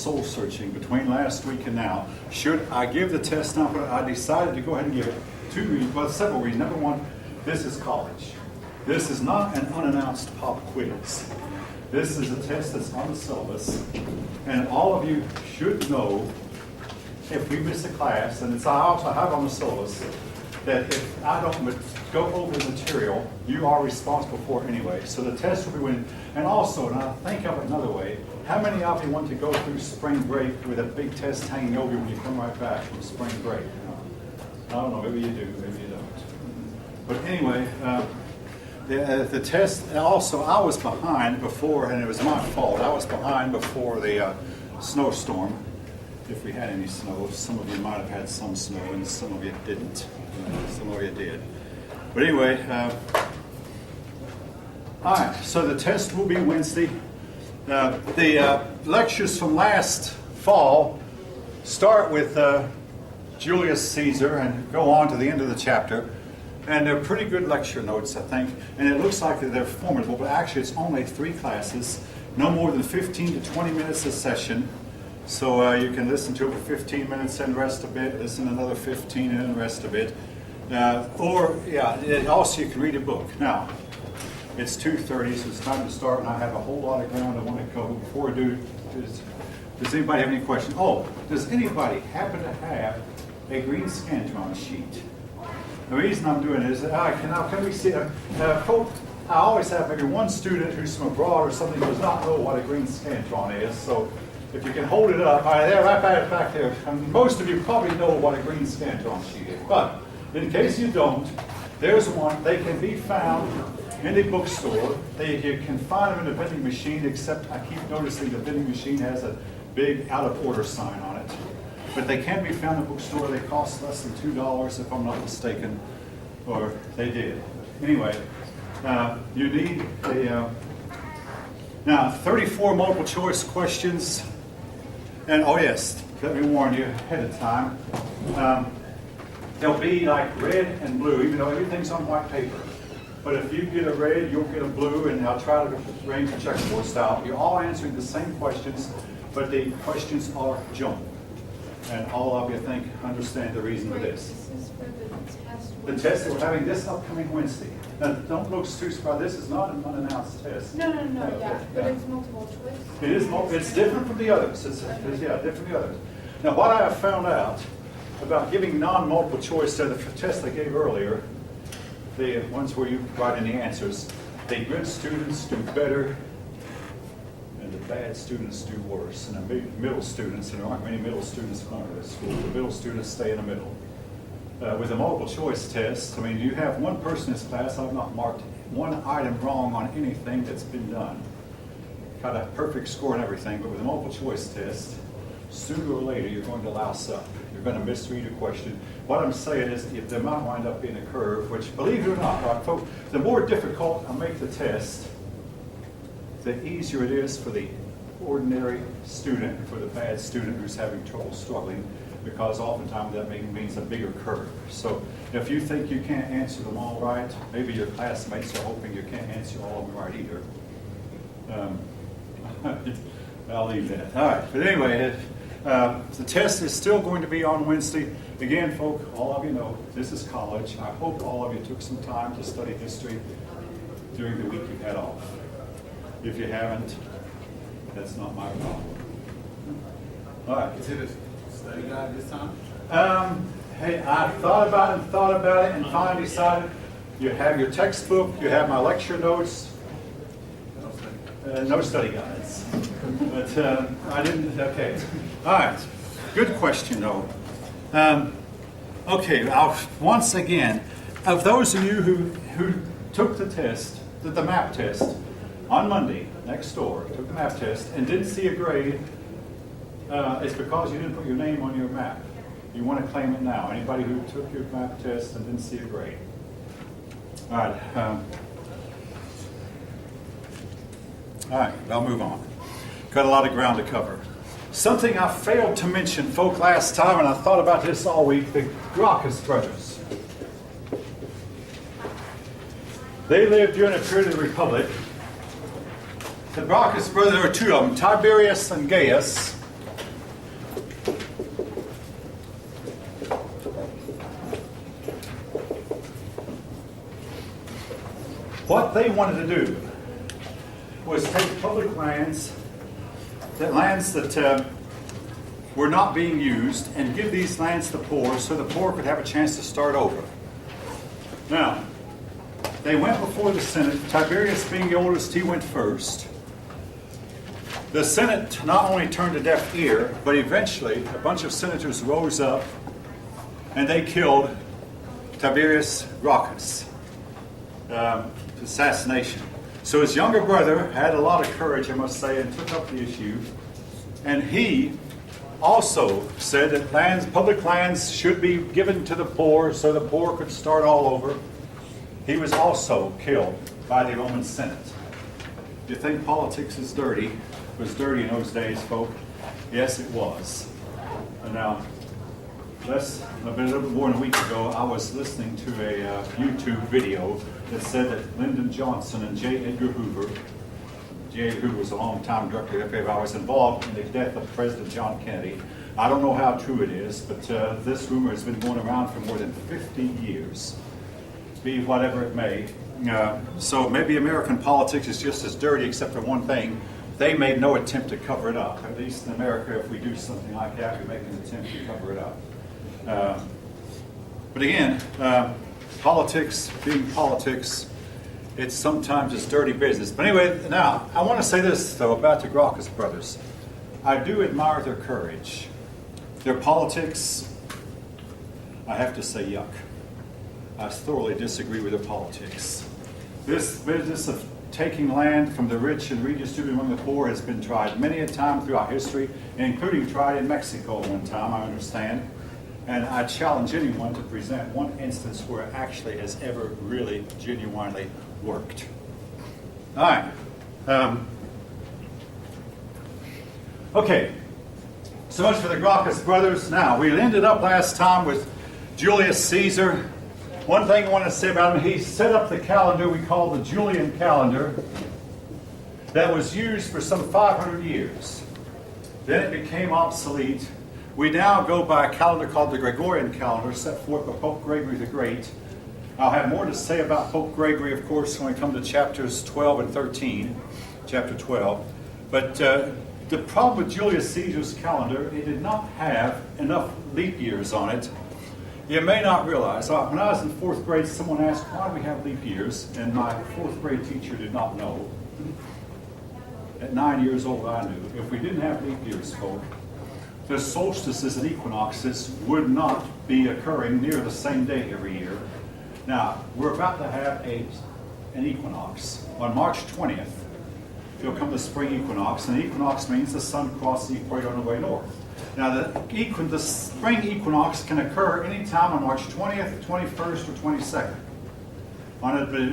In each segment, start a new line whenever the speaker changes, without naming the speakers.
soul searching between last week and now. Should I give the test now? But I decided to go ahead and give it two reasons, well, several reasons. Number one, this is college. This is not an unannounced pop quiz. This is a test that's on the syllabus, and all of you should know if we miss a class, and it's I also have on the syllabus, that if I don't go over the material, you are responsible for it anyway. So the test will be winning. And also, and I'll think of it another way, how many of you want to go through spring break with a big test hanging over you when you come right back from spring break? I don't know, maybe you do, maybe you don't. But anyway, the test, also I was behind before, and it was my fault, I was behind before the snowstorm. If we had any snow, some of you might have had some snow and some of you didn't. Some of you did. But anyway, all right, so the test will be Wednesday. The lectures from last fall start with Julius Caesar and go on to the end of the chapter. And they're pretty good lecture notes, I think. And it looks like they're formidable, but actually it's only 3 classes, no more than 15 to 20 minutes a session. So you can listen to it for 15 minutes and rest a bit, listen another 15 and rest a bit. Also you can read a book. Now, it's 2:30, so it's time to start, and I have a whole lot of ground I want to cover. Before I do, does anybody have any questions? Oh, does anybody happen to have a green Scantron sheet? The reason I'm doing it is, can we see, I always have maybe one student who's from abroad or something who does not know what a green Scantron is, so if you can hold it up, there, right back there. And most of you probably know what a green Scantron sheet is, but in case you don't, there's one. They can be found in a bookstore. You can find them in a vending machine, except I keep noticing the vending machine has a big out of order sign on it. But they can be found in a bookstore. They cost less than $2 if I'm not mistaken, or they did. Anyway, you need now 34 multiple choice questions. And oh yes, let me warn you ahead of time. They'll be like red and blue, even though everything's on white paper. But if you get a red, you'll get a blue, and I'll try to arrange a checkerboard style. You're all answering the same questions, but the questions are jumbled. And all of you understand the reason for this.
This is for the test.
The test that we're having this upcoming Wednesday. Now, don't look too surprised. This is not an unannounced test.
No, but it's multiple choice.
It is. It's different from the others. It's different from the others. Now, what I have found out about giving non-multiple choice to the test I gave earlier, the ones where you write in the answers, the good students do better, and the bad students do worse. And the middle students, and there aren't many middle students in our school, the middle students stay in the middle. With a multiple choice test, I mean, you have one person in this class, I've not marked one item wrong on anything that's been done. Got a perfect score and everything, but with a multiple choice test, sooner or later you're going to louse up. You're going to misread a question. What I'm saying is, if there might wind up being a curve, which, believe it or not, right, folks, the more difficult I make the test, the easier it is for the ordinary student and for the bad student who's having trouble struggling, because oftentimes that means a bigger curve. So if you think you can't answer them all right, maybe your classmates are hoping you can't answer all of them right either. I'll leave that. All right, but anyway, the test is still going to be on Wednesday. Again, folk, all of you know, this is college. I hope all of you took some time to study history during the week you had off. If you haven't, that's not my problem. All right.
Is it a study guide this time?
Hey, I thought about it, and finally decided you have your textbook, you have my lecture notes, no study guides. But I didn't, okay. All right, good question though. Okay, once again, of those of you who took the test, the map test, on Monday, next door, took the map test and didn't see a grade, it's because you didn't put your name on your map. You want to claim it now. Anybody who took your map test and didn't see a grade. All right, I'll move on. Got a lot of ground to cover. Something I failed to mention, folk, last time, and I thought about this all week, the Gracchus brothers. They lived during a period of the Republic. The Gracchus brothers, there were two of them, Tiberius and Gaius. What they wanted to do was take public lands, that were not being used, and give these lands to the poor so the poor could have a chance to start over. Now, they went before the Senate. Tiberius, being the oldest, he went first. The Senate not only turned a deaf ear, but eventually a bunch of senators rose up and they killed Tiberius Gracchus. Assassination. So his younger brother had a lot of courage, I must say, and took up the issue. And he also said that public lands should be given to the poor so the poor could start all over. He was also killed by the Roman Senate. Do you think politics is dirty? It was dirty in those days, folk. Yes, it was. And now, a little bit more than a week ago, I was listening to a YouTube video that said that Lyndon Johnson and J. Edgar Hoover, J. Edgar Hoover was a long-time director of the FBI, was involved in the death of President John Kennedy. I don't know how true it is, but this rumor has been going around for more than 50 years. Be whatever it may. So maybe American politics is just as dirty, except for one thing. They made no attempt to cover it up. At least in America, if we do something like that, we make an attempt to cover it up. But again, politics, being politics, it's sometimes dirty business. But anyway, now, I want to say this, though, about the Gracchus brothers. I do admire their courage. Their politics, I have to say, yuck. I thoroughly disagree with their politics. This business of taking land from the rich and redistributing among the poor has been tried many a time throughout history, including tried in Mexico one time, I understand. And I challenge anyone to present one instance where it actually has ever really genuinely worked. All right. Okay. So much for the Gracchus brothers. Now, we ended up last time with Julius Caesar. One thing I want to say about him, he set up the calendar we call the Julian calendar that was used for some 500 years. Then it became obsolete. We now go by a calendar called the Gregorian calendar, set forth by Pope Gregory the Great. I'll have more to say about Pope Gregory, of course, when we come to chapters 12 and 13, chapter 12. But the problem with Julius Caesar's calendar, it did not have enough leap years on it. You may not realize, when I was in 4th grade, someone asked, why do we have leap years? And my 4th grade teacher did not know. At 9 years old, I knew. If we didn't have leap years, folks, the solstices and equinoxes would not be occurring near the same day every year. Now, we're about to have an equinox. On March 20th, it'll come the spring equinox, and the equinox means the sun crosses the equator on the way north. Now, the spring equinox can occur anytime on March 20th, 21st, or 22nd.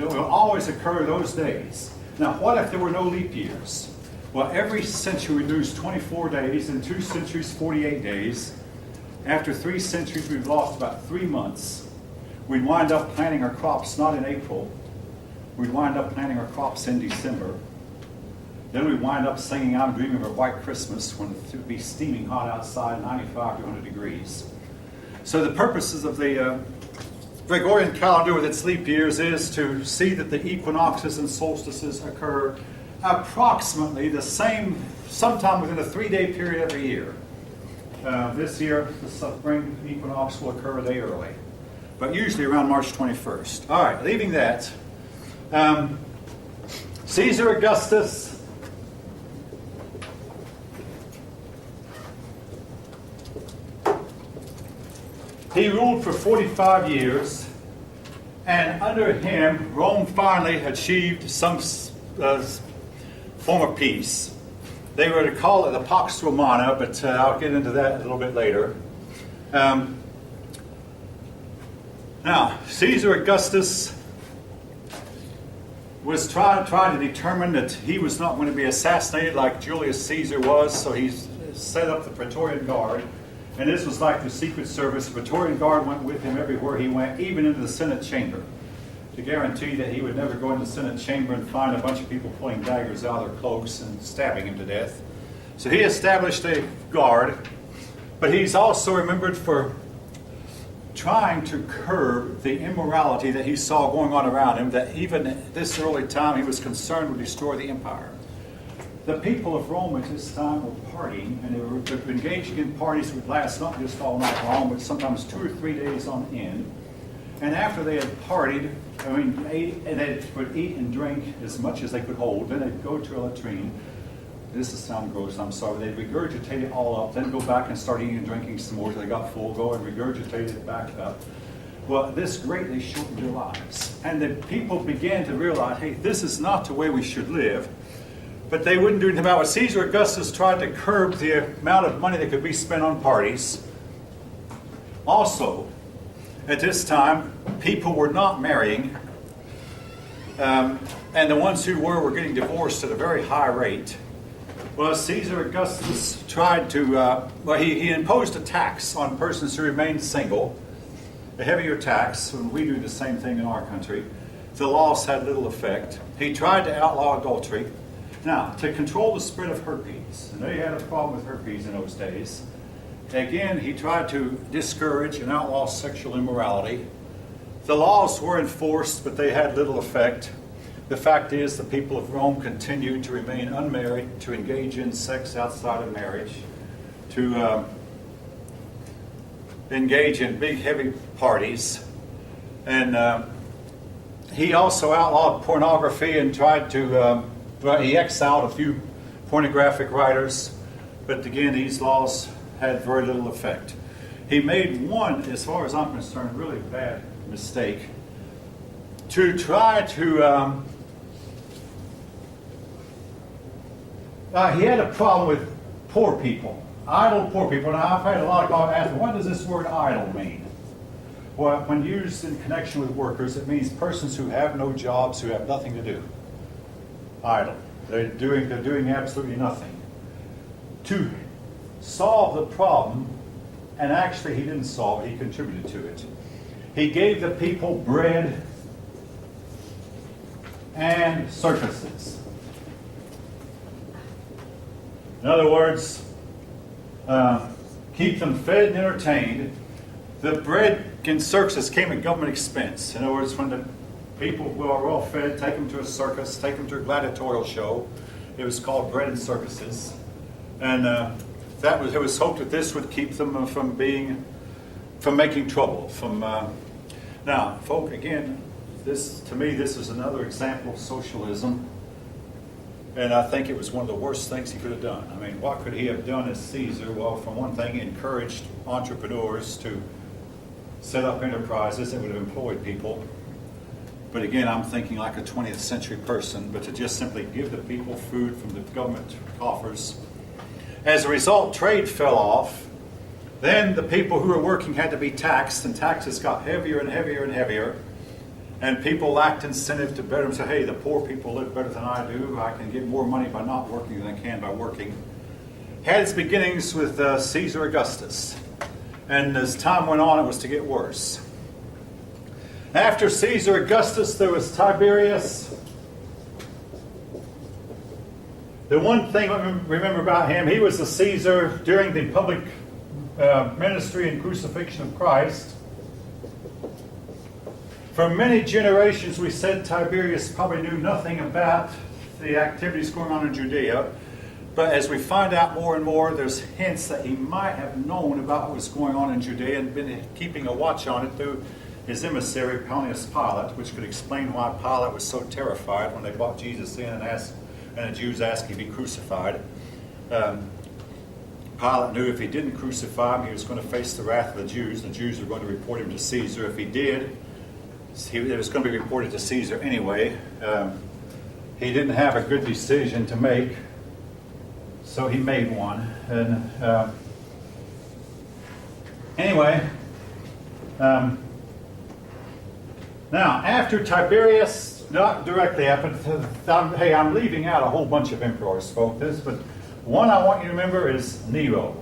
It will always occur those days. Now, what if there were no leap years? Well, every century we lose 24 days, in 2 centuries, 48 days. After 3 centuries, we've lost about 3 months. We'd wind up planting our crops not in April. We'd wind up planting our crops in December. Then we wind up singing I'm Dreaming of a White Christmas when it would be steaming hot outside, 95 to 100 degrees. So the purposes of the Gregorian calendar with its leap years is to see that the equinoxes and solstices occur approximately the same, sometime within a 3-day period every year. This year, the spring equinox will occur a day early, but usually around March 21st. All right, leaving that. Caesar Augustus, he ruled for 45 years, and under him, Rome finally achieved some form of peace. They were to call it the Pax Romana, but I'll get into that a little bit later. Now, Caesar Augustus was trying to determine that he was not going to be assassinated like Julius Caesar was, so he set up the Praetorian Guard. And this was like the Secret Service. The Praetorian Guard went with him everywhere he went, even into the Senate chamber, to guarantee that he would never go into the Senate chamber and find a bunch of people pulling daggers out of their cloaks and stabbing him to death. So he established a guard, but he's also remembered for trying to curb the immorality that he saw going on around him, that even at this early time he was concerned would destroy the empire. The people of Rome at this time were partying, and they were engaging in parties that would last not just all night long, but sometimes 2 or 3 days on end. And after they had partied, they would eat and drink as much as they could hold. Then they'd go to a latrine. This is sound gross, I'm sorry. They'd regurgitate it all up, then go back and start eating and drinking some more till they got full, go and regurgitate it back up. Well, this greatly shortened their lives. And the people began to realize, hey, this is not the way we should live. But they wouldn't do anything about it. Caesar Augustus tried to curb the amount of money that could be spent on parties. Also, at this time, people were not marrying. And the ones who were getting divorced at a very high rate. Well, Caesar Augustus tried to, he imposed a tax on persons who remained single, a heavier tax, and we do the same thing in our country. The laws had little effect. He tried to outlaw adultery. Now, to control the spread of herpes, and they had a problem with herpes in those days. Again, he tried to discourage and outlaw sexual immorality. The laws were enforced, but they had little effect. The fact is, the people of Rome continued to remain unmarried, to engage in sex outside of marriage, to engage in big, heavy parties. And he also outlawed pornography and tried to, he exiled a few pornographic writers. But again, these laws had very little effect. He made one, as far as I'm concerned, really bad mistake to try to he had a problem with poor people, idle poor people. Now, I've had a lot of people ask me, what does this word idle mean? Well, when used in connection with workers, it means persons who have no jobs, who have nothing to do. Idle. They're doing absolutely nothing. To solve the problem, and actually he didn't solve it, he contributed to it. He gave the people bread and circuses. In other words, keep them fed and entertained. The bread and circuses came at government expense. In other words, when the people who are well fed, take them to a circus, take them to a gladiatorial show. It was called bread and circuses. And it was hoped that this would keep them from making trouble. Now, folk, again, to me, this is another example of socialism. And I think it was one of the worst things he could have done. I mean, what could he have done as Caesar? Well, for one thing, he encouraged entrepreneurs to set up enterprises that would have employed people. But again, I'm thinking like a 20th century person, but to just simply give the people food from the government coffers. As a result, trade fell off. Then the people who were working had to be taxed, and taxes got heavier and heavier and heavier. And people lacked incentive to better them. Say, hey, the poor people live better than I do. I can get more money by not working than I can by working. Had its beginnings with Caesar Augustus. And as time went on, it was to get worse. After Caesar Augustus, there was Tiberius. The one thing I remember about him, he was the Caesar during the public ministry and crucifixion of Christ. For many generations, we said Tiberius probably knew nothing about the activities going on in Judea. But as we find out more and more, there's hints that he might have known about what was going on in Judea and been keeping a watch on it through his emissary, Pontius Pilate, which could explain why Pilate was so terrified when they brought Jesus in and the Jews asked him to be crucified. Pilate knew if he didn't crucify him, he was going to face the wrath of the Jews. The Jews were going to report him to Caesar. If he did, it was going to be reported to Caesar anyway. He didn't have a good decision to make, so he made one. And anyway, now after Tiberius, not directly happened. Hey, I'm leaving out a whole bunch of emperors, folks. But one I want you to remember is Nero.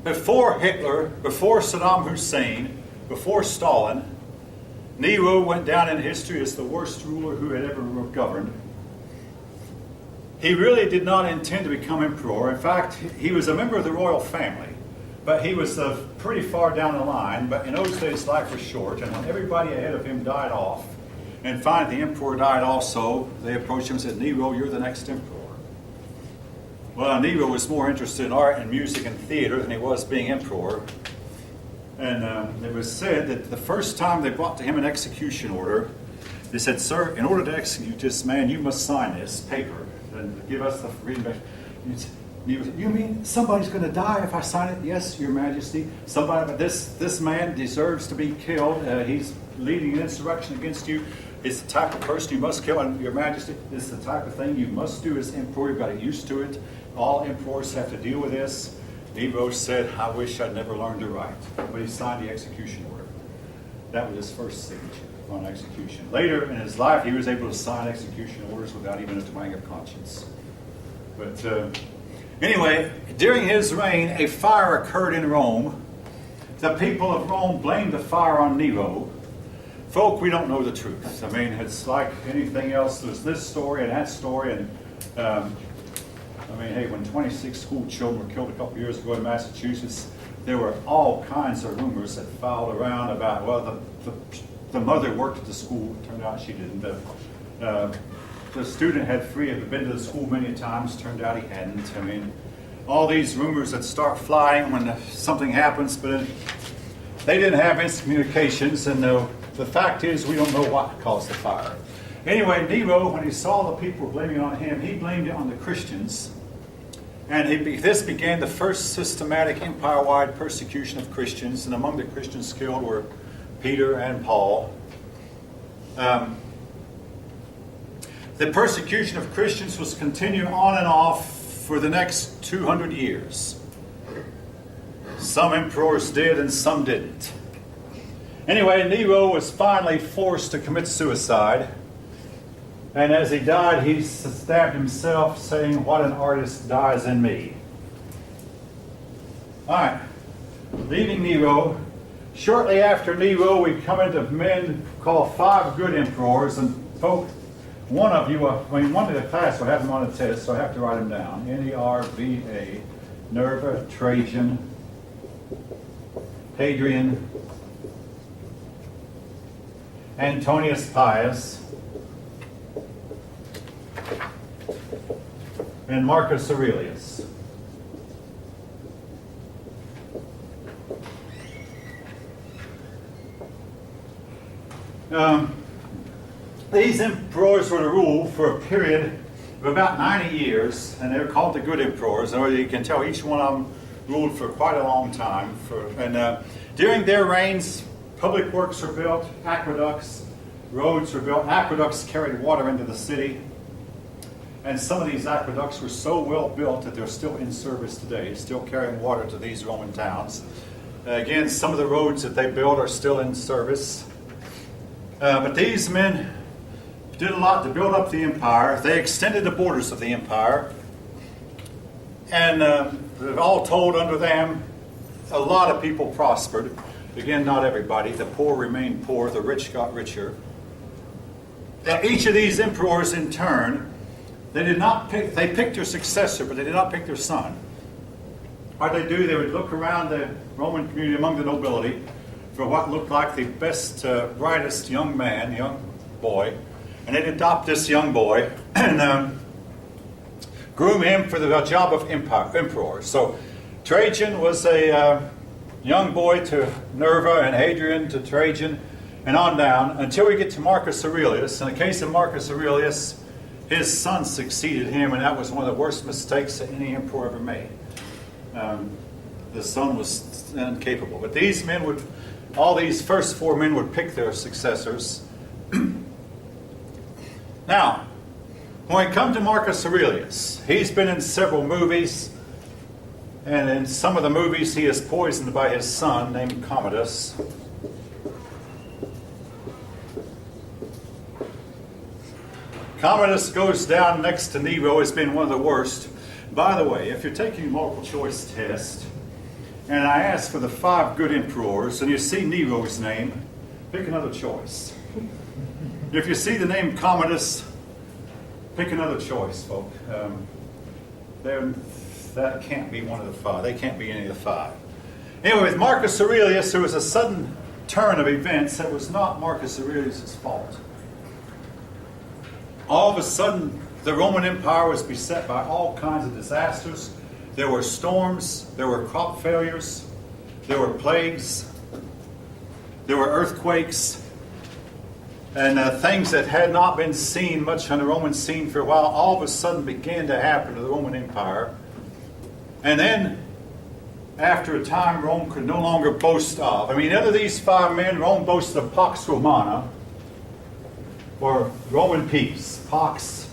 Before Hitler, before Saddam Hussein, before Stalin, Nero went down in history as the worst ruler who had ever governed. he really did not intend to become emperor. In fact, he was a member of the royal family, but he was pretty far down the line. But in those days, life was short, and when everybody ahead of him died off, and finally the emperor died also, they approached him and said, Nero, you're the next emperor. Well, Nero was more interested in art and music and theater than he was being emperor. And it was said that the first time they brought to him an execution order, they said, sir, in order to execute this man, you must sign this paper and give us the reading back. You mean somebody's going to die if I sign it? Yes, Your Majesty. Somebody, but this man deserves to be killed. He's leading an insurrection against you. It's the type of person you must kill, and Your Majesty, it's the type of thing you must do as emperor. You've got to get used to it. All emperors have to deal with this. Nero said, I wish I'd never learned to write. But he signed the execution order. That was his first signature on execution. Later in his life, he was able to sign execution orders without even a twang of conscience. But anyway, during his reign, a fire occurred in Rome. The people of Rome blamed the fire on Nero. Folk, we don't know the truth. I mean, it's like anything else. There's this story and that story, and I mean, hey, when 26 school children were killed a couple years ago in Massachusetts, there were all kinds of rumors that filed around about, well, the mother worked at the school. It turned out she didn't. The student had been to the school many times. Turned out he hadn't. I mean, all these rumors that start flying when something happens, but they didn't have instant communications, and the fact is we don't know what caused the fire. Anyway, Nero, when he saw the people blaming it on him, he blamed it on the Christians. And this began the first systematic empire-wide persecution of Christians, and among the Christians killed were Peter and Paul. The persecution of Christians was continuing on and off for the next 200 years. Some emperors did and some didn't. Anyway, Nero was finally forced to commit suicide. And as he died, he stabbed himself, saying, what an artist dies in me. All right. Leaving Nero. Shortly after Nero, we come into men called 5 good emperors. And folk, one of the class will have them on a test, so I have to write them down. Nerva, Nerva, Trajan, Hadrian, Antonius Pius, and Marcus Aurelius. These emperors were to rule for a period of about 90 years, and they're called the good emperors. Or you can tell each one of them ruled for quite a long time. During their reigns, public works were built, aqueducts, roads were built. Aqueducts carried water into the city. And some of these aqueducts were so well built that they're still in service today, still carrying water to these Roman towns. Again, some of the roads that they built are still in service. But these men did a lot to build up the empire. They extended the borders of the empire. And all told, under them, a lot of people prospered. Again, not everybody. The poor remained poor. The rich got richer. Now, each of these emperors, in turn, they picked their successor, but they did not pick their son. What they do, they would look around the Roman community among the nobility for what looked like the best, brightest young boy, and they'd adopt this young boy and groom him for the job of emperor. So Trajan was a young boy to Nerva, and Hadrian to Trajan, and on down until we get to Marcus Aurelius. In the case of Marcus Aurelius, his son succeeded him, and that was one of the worst mistakes that any emperor ever made. The son was incapable. But all these first 4 men would pick their successors. Now, when we come to Marcus Aurelius, he's been in several movies, and in some of the movies he is poisoned by his son named Commodus. Commodus goes down next to Nero as being one of the worst. By the way, if you're taking a multiple choice test, and I ask for the 5 good emperors, and you see Nero's name, pick another choice. If you see the name Commodus, Pick another choice, folk. That can't be one of the five. They can't be any of the five. Anyway, with Marcus Aurelius, there was a sudden turn of events that was not Marcus Aurelius' fault. All of a sudden, the Roman Empire was beset by all kinds of disasters. There were storms, there were crop failures, there were plagues, there were earthquakes, and things that had not been seen much on the Roman scene for a while all of a sudden began to happen to the Roman Empire. And then, after a time, Rome could no longer boast of. I mean, out of these five men, Rome boasted of Pax Romana, or Roman peace. Pax.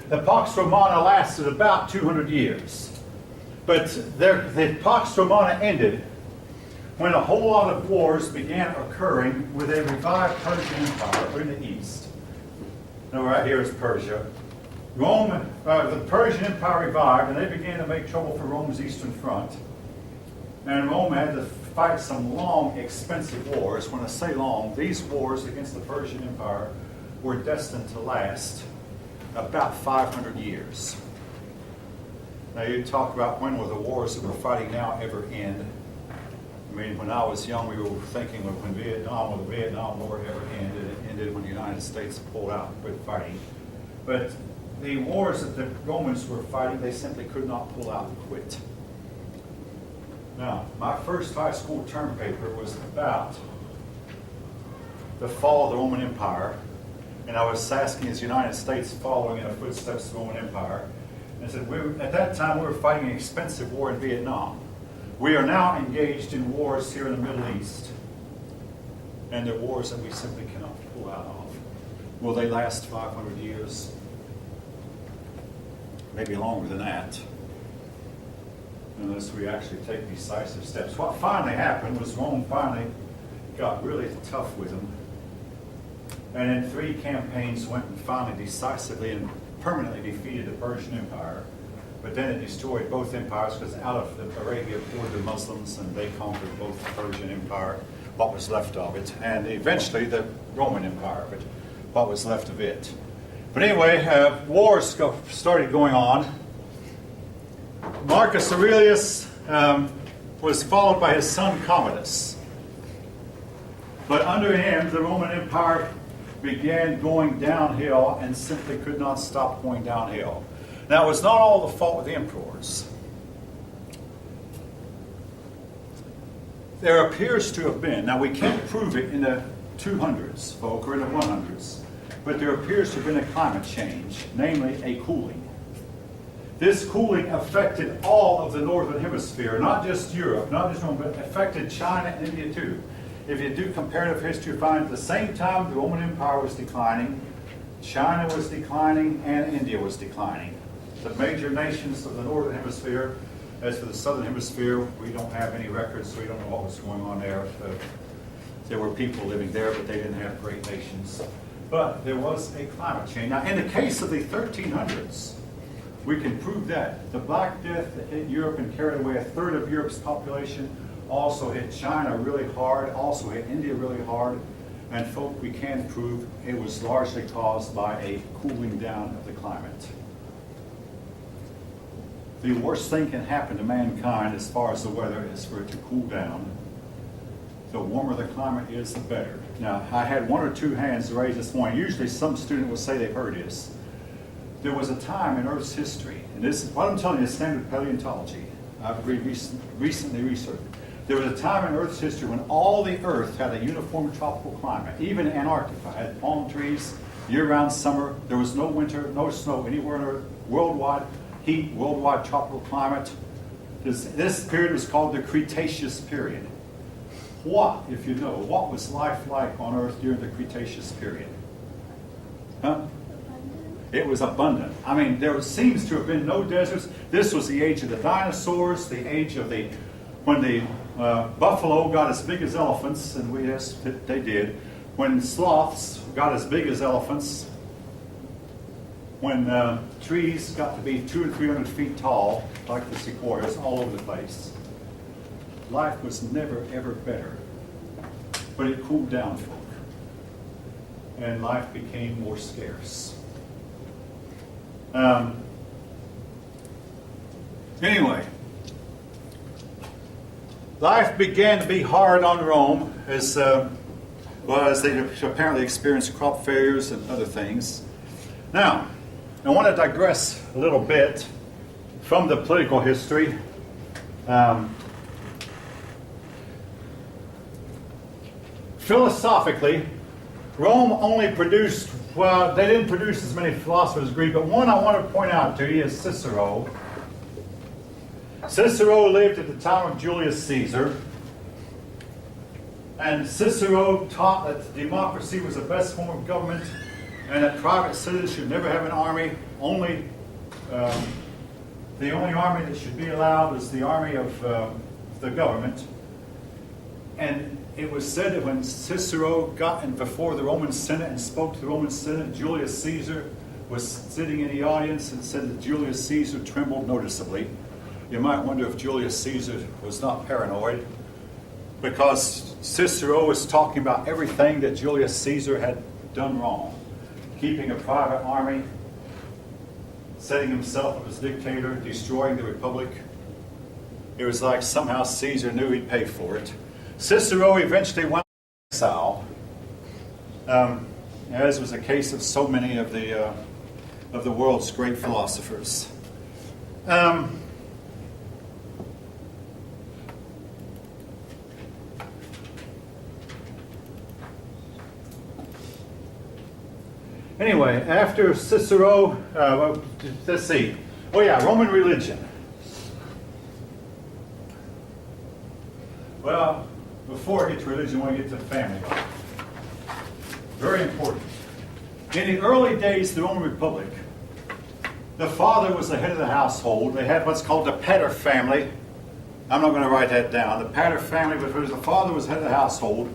The Pax Romana lasted about 200 years. But the Pax Romana ended when a whole lot of wars began occurring with a revived Persian Empire in the east. Now, right here is Persia. The Persian Empire revived, and they began to make trouble for Rome's eastern front. And Rome had to fight some long, expensive wars. When I say long, these wars against the Persian Empire were destined to last about 500 years. Now, you talk about when will the wars that we're fighting now ever end. I mean, when I was young, we were thinking of when will the Vietnam War ever end, and it ended when the United States pulled out and quit fighting. But the wars that the Romans were fighting, they simply could not pull out and quit. Now, my first high school term paper was about the fall of the Roman Empire, and I was asking, is the United States following in the footsteps of the Roman Empire? And I said, at that time we were fighting an expensive war in Vietnam. We are now engaged in wars here in the Middle East, and they're wars that we simply cannot pull out of. Will they last 500 years? Maybe longer than that, unless we actually take decisive steps. What finally happened was Rome finally got really tough with them, and in 3 campaigns went and finally decisively and permanently defeated the Persian Empire. But then it destroyed both empires, because out of Arabia poured the Muslims, and they conquered both the Persian Empire, what was left of it, and eventually the Roman Empire, but what was left of it. But anyway, wars started going on. Marcus Aurelius was followed by his son Commodus. But under him, the Roman Empire began going downhill and simply could not stop going downhill. Now, it was not all the fault of the emperors. There appears to have been, now we can't prove it in the 200s, folk, or in the 100s, but there appears to have been a climate change, namely a cooling. This cooling affected all of the northern hemisphere, not just Europe, not just Rome, but affected China and India too. If you do comparative history, you find at the same time the Roman Empire was declining, China was declining, and India was declining. The major nations of the northern hemisphere. As for the southern hemisphere, we don't have any records, so we don't know what was going on there. There were people living there, but they didn't have great nations. But there was a climate change. Now, in the case of the 1300s, we can prove that. The Black Death that hit Europe and carried away a third of Europe's population also hit China really hard, also hit India really hard. And folk, we can prove it was largely caused by a cooling down of the climate. The worst thing can happen to mankind as far as the weather is for it to cool down. The warmer the climate is, the better. Now, I had 1 or 2 hands raised this morning. Usually some student will say they've heard this. There was a time in Earth's history, and this is what I'm telling you is standard paleontology. I've recently researched. There was a time in Earth's history when all the Earth had a uniform tropical climate. Even Antarctica had palm trees, year-round summer. There was no winter, no snow anywhere on Earth. Worldwide heat, worldwide tropical climate. This period was called the Cretaceous period. What, if you know, what was life like on Earth during the Cretaceous period? Huh? It was abundant. I mean, there seems to have been no deserts. This was the age of the dinosaurs, the age of when the buffalo got as big as elephants, and they did. When sloths got as big as elephants. When trees got to be 200 and 300 feet tall, like the sequoias, all over the place. Life was never, ever better. But it cooled down, folk. and life became more scarce. Anyway, life began to be hard on Rome as they apparently experienced crop failures and other things. Now, I want to digress a little bit from the political history. Philosophically, Rome only produced, well, they didn't produce as many philosophers as Greek, but one I want to point out to you is Cicero. Cicero lived at the time of Julius Caesar, and Cicero taught that democracy was the best form of government and that private citizens should never have an army. The only army that should be allowed was the army of the government. And it was said that when Cicero got in before the Roman Senate and spoke to the Roman Senate, Julius Caesar was sitting in the audience and said that Julius Caesar trembled noticeably. You might wonder if Julius Caesar was not paranoid, because Cicero was talking about everything that Julius Caesar had done wrong. Keeping a private army, setting himself up as dictator, destroying the republic. It was like somehow Caesar knew he'd pay for it. Cicero eventually went to exile, as was the case of so many of the world's great philosophers. Anyway, after Cicero, let's see. Oh yeah, Roman religion. Well, before I get to religion, I want to get to family life. Very important. In the early days of the Roman Republic, the father was the head of the household. They had what's called the pater family. I'm not going to write that down. The pater family, because the father was the head of the household.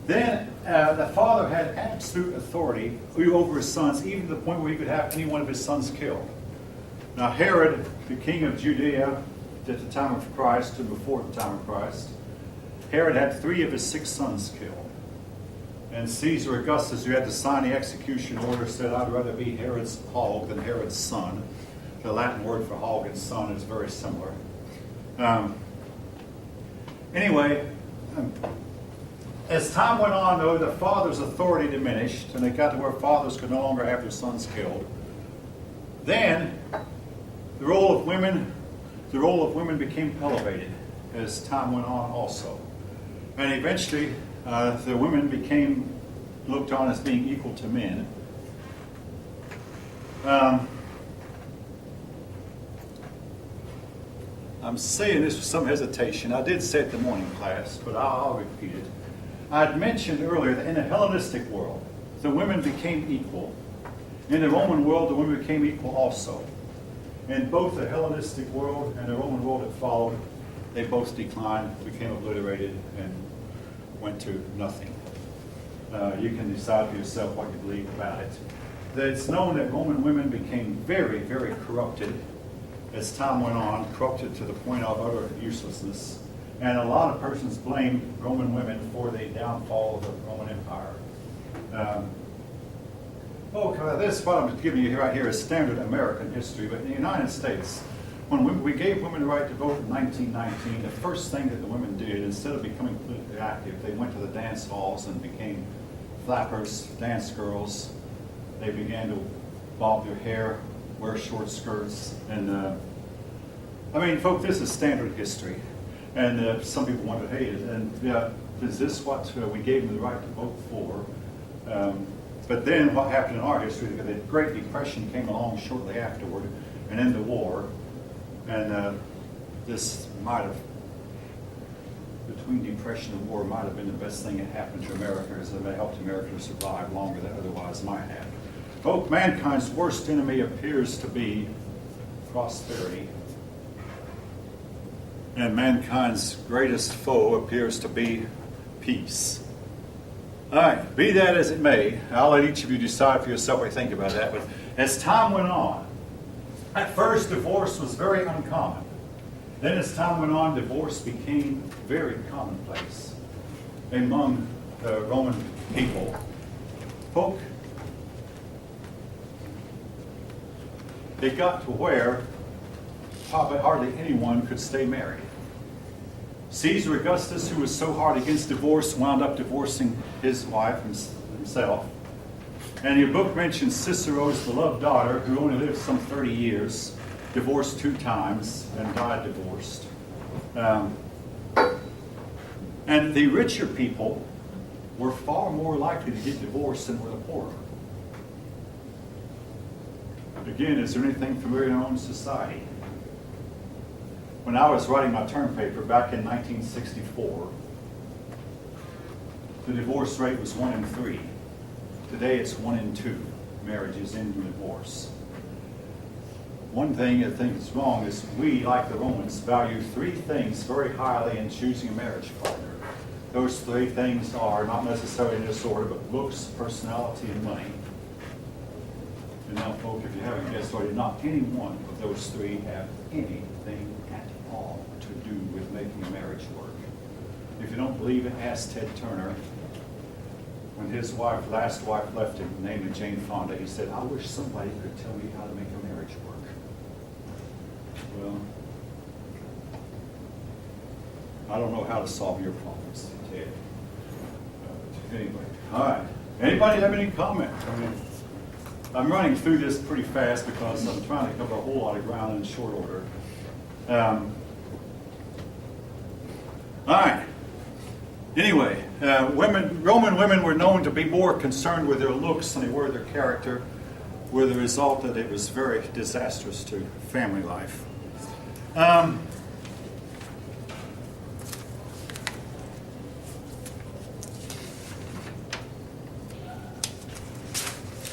Then the father had absolute authority over his sons, even to the point where he could have any one of his sons killed. Now Herod, the king of Judea at the time of Christ and before the time of Christ, Herod had 3 of his 6 sons killed. And Caesar Augustus, who had to sign the execution order, said, I'd rather be Herod's hog than Herod's son. The Latin word for hog and son is very similar. Anyway, as time went on, though, the father's authority diminished, and it got to where fathers could no longer have their sons killed. Then, the role of women became elevated as time went on also. And eventually, the women became looked on as being equal to men. I'm saying this with some hesitation. I did say it in the morning class, but I'll repeat it. I'd mentioned earlier that in the Hellenistic world, the women became equal. In the Roman world, the women became equal also. In both the Hellenistic world and the Roman world that followed, they both declined, became obliterated, and went to nothing. You can decide for yourself what you believe about it. It's known that Roman women became very, very corrupted as time went on, corrupted to the point of utter uselessness. And a lot of persons blame Roman women for the downfall of the Roman Empire. This, what I'm giving you right here is standard American history, but in the United States, when we gave women the right to vote in 1919, the first thing that the women did, instead of becoming politically active, they went to the dance halls and became flappers, dance girls. They began to bob their hair, wear short skirts, and folks, this is standard history. And some people wonder, hey, is this what we gave them the right to vote for? But then what happened in our history, the Great Depression came along shortly afterward, and then the war. And this might have, between Depression and war, might have been the best thing that happened to America, as it helped America to survive longer than otherwise might have. Folks, mankind's worst enemy appears to be prosperity. And mankind's greatest foe appears to be peace. All right, be that as it may, I'll let each of you decide for yourself what you think about that. But as time went on, at first divorce was very uncommon. Then as time went on, divorce became very commonplace among the Roman people. book, it got to where probably hardly anyone could stay married. Caesar Augustus, who was so hard against divorce, wound up divorcing his wife himself. And your book mentions Cicero's beloved daughter, who only lived some 30 years, divorced 2 times, and died divorced. And the richer people were far more likely to get divorced than were the poorer. Again, is there anything familiar in our own society? When I was writing my term paper back in 1964, the divorce rate was 1 in 3. Today it's 1 in 2 marriages end in divorce. One thing I think is wrong is we, like the Romans, value 3 things very highly in choosing a marriage partner. Those 3 things are not necessarily in this order, but looks, personality, and money. And now, folks, if you haven't guessed already, not any one of those 3 have anything at all to do with making a marriage work. If you don't believe it, ask Ted Turner. When his last wife left him, named Jane Fonda, he said, "I wish somebody could tell me how to make a marriage work." Well, I don't know how to solve your problems, Ted. Anyway, all right. Anybody have any comment? I'm running through this pretty fast because I'm trying to cover a whole lot of ground in short order. All right. Anyway, Roman women were known to be more concerned with their looks than they were their character, with the result that it was very disastrous to family life.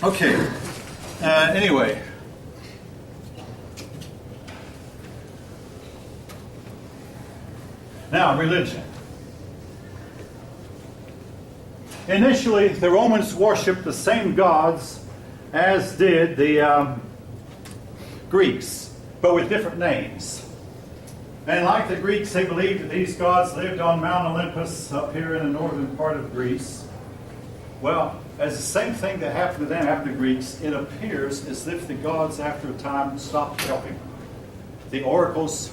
Okay. Anyway. Now, religion. Initially, the Romans worshipped the same gods as did the Greeks, but with different names. And like the Greeks, they believed that these gods lived on Mount Olympus up here in the northern part of Greece. Well, as the same thing that happened to them happened to Greeks, it appears as if the gods after a time stopped helping. The oracles,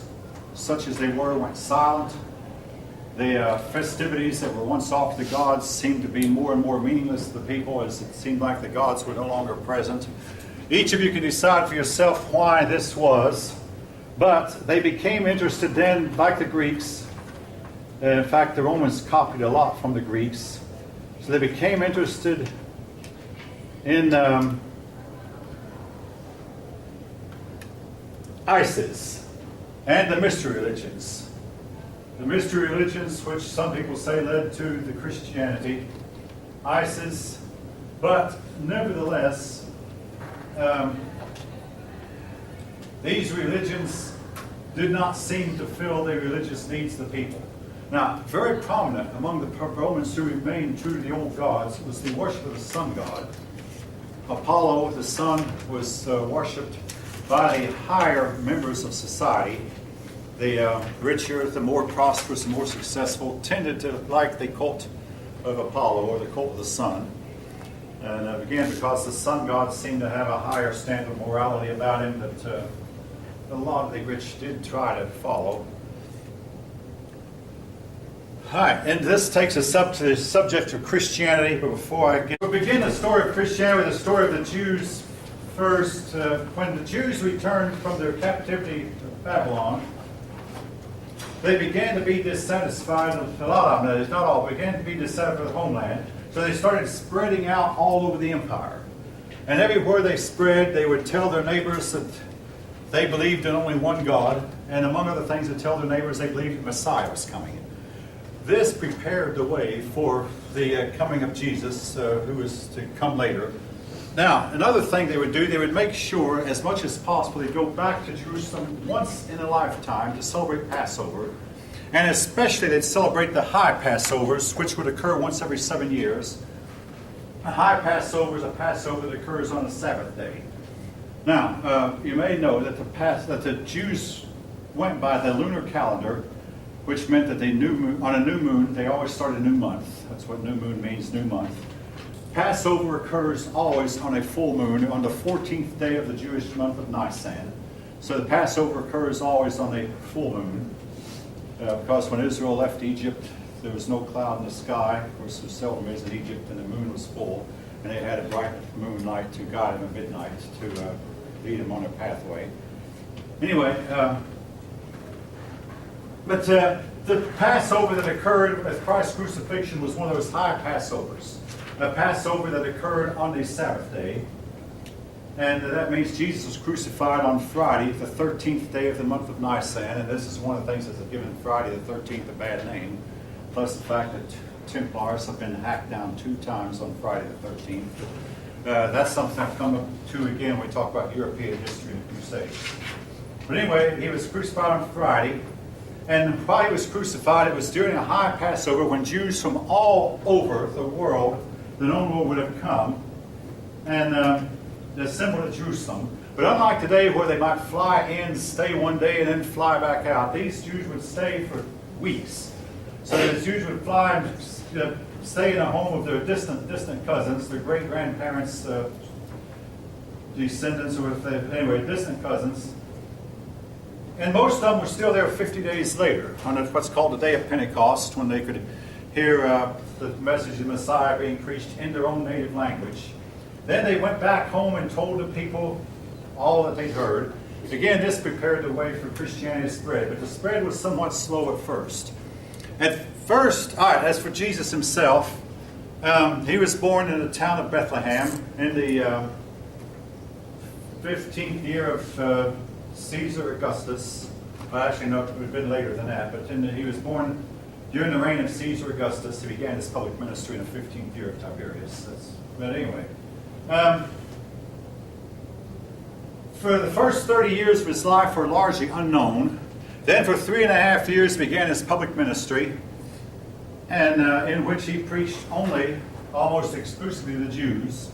such as they were, went silent. The festivities that were once offered to the gods seemed to be more and more meaningless to the people as it seemed like the gods were no longer present. Each of you can decide for yourself why this was, but they became interested then, like the Greeks. In fact, the Romans copied a lot from the Greeks. So they became interested in Isis and the mystery religions. The mystery religions, which some people say led to the Christianity, Isis, but nevertheless, these religions did not seem to fill the religious needs of the people. Now, very prominent among the Romans who remained true to the old gods was the worship of the sun god. Apollo, the sun, was worshipped by the higher members of society. The richer, the more prosperous, the more successful tended to like the cult of Apollo or the cult of the sun. And again, because the sun god seemed to have a higher standard of morality about him that a lot of the rich did try to follow. All right, and this takes us up to the subject of Christianity. But before we'll begin the story of Christianity with the story of the Jews first. When the Jews returned from their captivity to Babylon, they began to be dissatisfied. A lot of them, not all, began to be dissatisfied with the homeland. So they started spreading out all over the empire. And everywhere they spread, they would tell their neighbors that they believed in only one God. And among other things, they tell their neighbors they believed the Messiah was coming. This prepared the way for the coming of Jesus, who was to come later. Now, another thing they would do, they would make sure, as much as possible, they'd go back to Jerusalem once in a lifetime to celebrate Passover. And especially they'd celebrate the high Passovers, which would occur once every 7 years. A high Passover is a Passover that occurs on the Sabbath day. Now, you may know that the Jews went by the lunar calendar, which meant that on a new moon, they always started a new month. That's what new moon means, new month. Passover occurs always on a full moon, on the 14th day of the Jewish month of Nisan. So the Passover occurs always on a full moon. Because when Israel left Egypt, there was no cloud in the sky. Of course, there seldom is in Egypt, and the moon was full. And they had a bright moonlight to guide them at midnight to lead them on their pathway. Anyway, but the Passover that occurred with Christ's crucifixion was one of those high Passovers. A Passover that occurred on the Sabbath day. And that means Jesus was crucified on Friday, the 13th day of the month of Nisan. And this is one of the things that's given Friday the 13th a bad name. Plus the fact that Templars have been hacked down 2 times on Friday the 13th. That's something I've come up to again when we talk about European history and the Crusades. But anyway, he was crucified on Friday. And while he was crucified, it was during a high Passover when Jews from all over the world, the known world, would have come and assembled at Jerusalem. But unlike today where they might fly in, stay one day, and then fly back out, these Jews would stay for weeks. So the Jews would fly and stay in a home of their distant cousins, their great-grandparents' descendants, or anyway, distant cousins. And most of them were still there 50 days later, on what's called the Day of Pentecost, when they could hear the message of the Messiah being preached in their own native language. Then they went back home and told the people all that they'd heard. Again, this prepared the way for Christianity to spread, but the spread was somewhat slow at first. At first, all right, as for Jesus himself, he was born in the town of Bethlehem in the 15th year of Caesar Augustus. Well, actually, no, it would have been later than that, but he was born during the reign of Caesar Augustus. He began his public ministry in the 15th year of Tiberius. But anyway, for the first 30 years of his life were largely unknown. Then for 3.5 years began his public ministry, and in which he preached only, almost exclusively, to the Jews,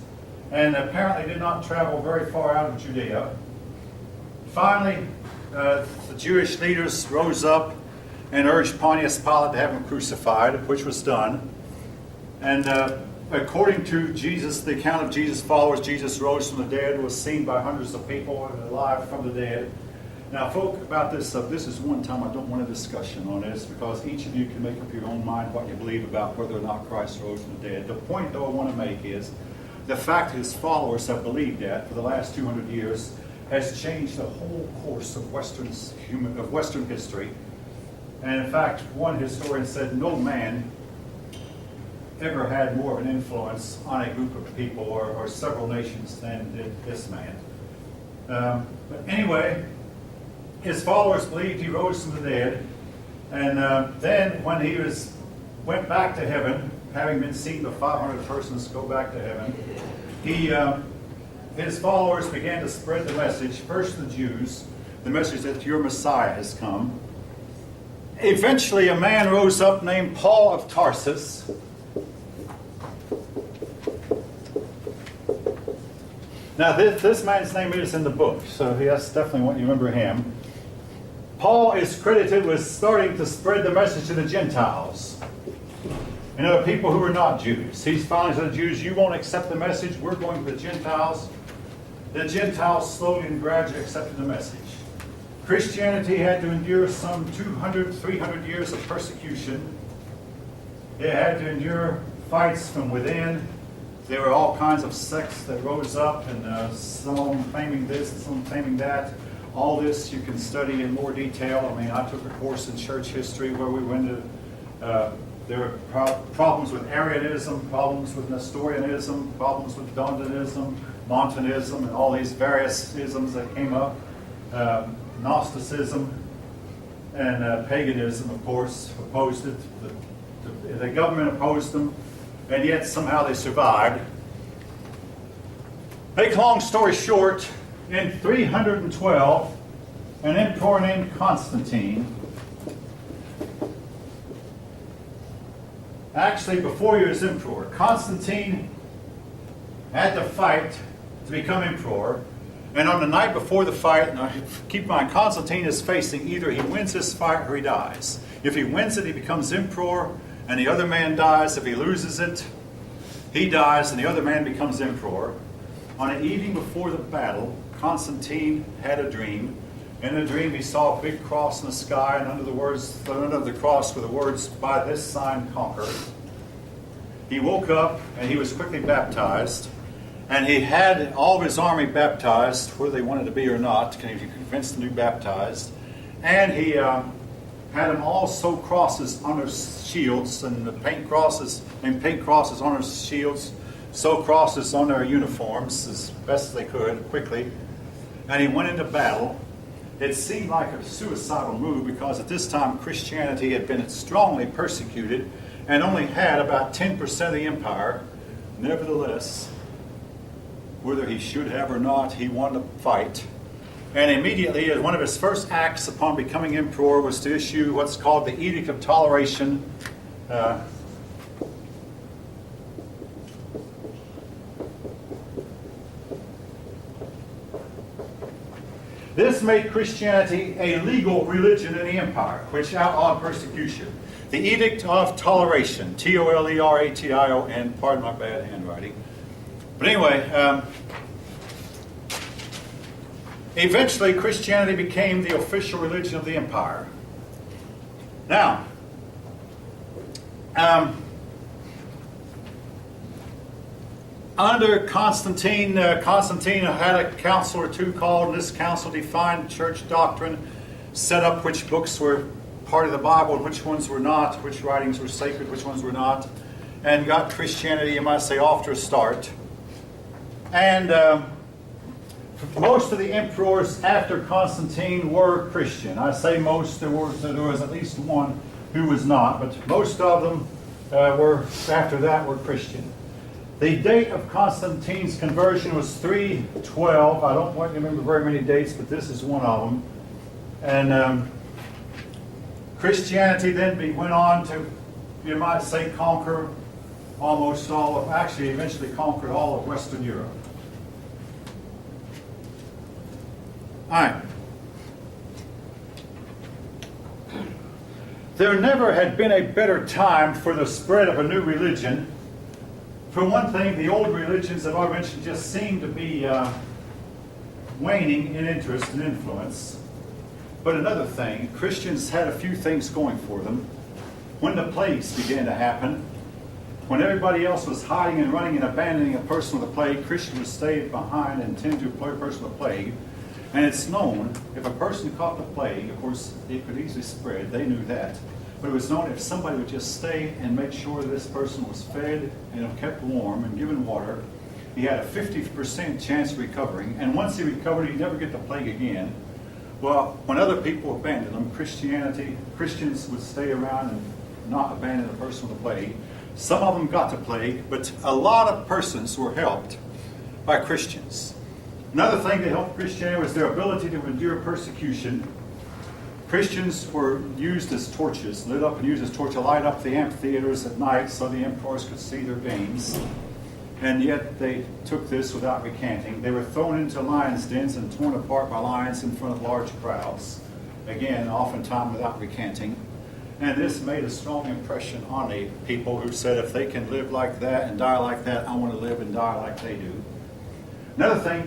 and apparently did not travel very far out of Judea. Finally, the Jewish leaders rose up and urged Pontius Pilate to have him crucified, which was done. And according to Jesus, the account of Jesus' followers, Jesus rose from the dead, was seen by hundreds of people, and alive from the dead. Now, folk, about this stuff, this is one time I don't want a discussion on this, because each of you can make up your own mind what you believe about whether or not Christ rose from the dead. The point, though, I want to make is the fact that his followers have believed that for the last 200 years has changed the whole course of Western history. And in fact, one historian said no man ever had more of an influence on a group of people or several nations than did this man. But anyway, his followers believed he rose from the dead. And then when he went back to heaven, having been seen by 500 persons go back to heaven, his followers began to spread the message, first to the Jews, the message that your Messiah has come. Eventually, a man rose up named Paul of Tarsus. Now, this man's name is in the book, so that's definitely what you remember him. Paul is credited with starting to spread the message to the Gentiles. You know, people who are not Jews. He's finally said to the Jews, you won't accept the message, we're going to the Gentiles. The Gentiles slowly and gradually accepted the message. Christianity had to endure some 200, 300 years of persecution. It had to endure fights from within. There were all kinds of sects that rose up, and some of them claiming this, and some of them claiming that. All this you can study in more detail. I mean, I took a course in church history where we went to, there were problems with Arianism, problems with Nestorianism, problems with Dondanism, Montanism, and all these various isms that came up. Gnosticism and paganism, of course, opposed it. The government opposed them, and yet somehow they survived. Make a long story short, in 312, an emperor named Constantine, actually before he was emperor, Constantine had to fight to become emperor. And on the night before the fight, now keep in mind, Constantine is facing either he wins this fight or he dies. If he wins it, he becomes emperor, and the other man dies. If he loses it, He dies, and the other man becomes emperor. On an evening before the battle, Constantine had a dream. In the dream, he saw a big cross in the sky, and under the cross were the words, "By this sign conquer." He woke up, and he was quickly baptized. And he had all of his army baptized, whether they wanted to be or not. He convinced them to be baptized. And he had them all sew crosses on their shields, and paint crosses on their shields, sew crosses on their uniforms as best as they could, quickly. And he went into battle. It seemed like a suicidal move because at this time Christianity had been strongly persecuted and only had about 10% of the empire. Nevertheless, whether he should have or not, he won the fight. And immediately, one of his first acts upon becoming emperor was to issue what's called the Edict of Toleration. This made Christianity a legal religion in the empire, which outlawed persecution. The Edict of Toleration, Toleration, pardon my bad handwriting. But anyway, eventually Christianity became the official religion of the empire. Now, under Constantine, Constantine had a council or two called, and this council defined church doctrine, set up which books were part of the Bible and which ones were not, which writings were sacred, which ones were not, and got Christianity, you might say, off to a start. And most of the emperors after Constantine were Christian. I say most, there was at least one who was not, but most of them after that were Christian. The date of Constantine's conversion was 312. I don't quite remember very many dates, but this is one of them. And Christianity then went on to, you might say, conquer almost all of, actually eventually conquered all of Western Europe. All right. There never had been a better time for the spread of a new religion. For one thing, the old religions that I mentioned just seemed to be waning in interest and influence. But another thing, Christians had a few things going for them. When the plagues began to happen, when everybody else was hiding and running and abandoning a person with a plague, Christians would stay behind and tend to a person with a plague. And it's known, if a person caught the plague, of course, it could easily spread. They knew that. But it was known if somebody would just stay and make sure this person was fed and kept warm and given water, he had a 50% chance of recovering. And once he recovered, he'd never get the plague again. Well, when other people abandoned them, Christians would stay around and not abandon the person with the plague. Some of them got the plague, but a lot of persons were helped by Christians. Another thing that helped Christianity was their ability to endure persecution. Christians were used as torches, lit up and used as torches to light up the amphitheaters at night so the emperors could see their games. And yet they took this without recanting. They were thrown into lions' dens and torn apart by lions in front of large crowds. Again, oftentimes without recanting. And this made a strong impression on the people who said, if they can live like that and die like that, I want to live and die like they do. Another thing,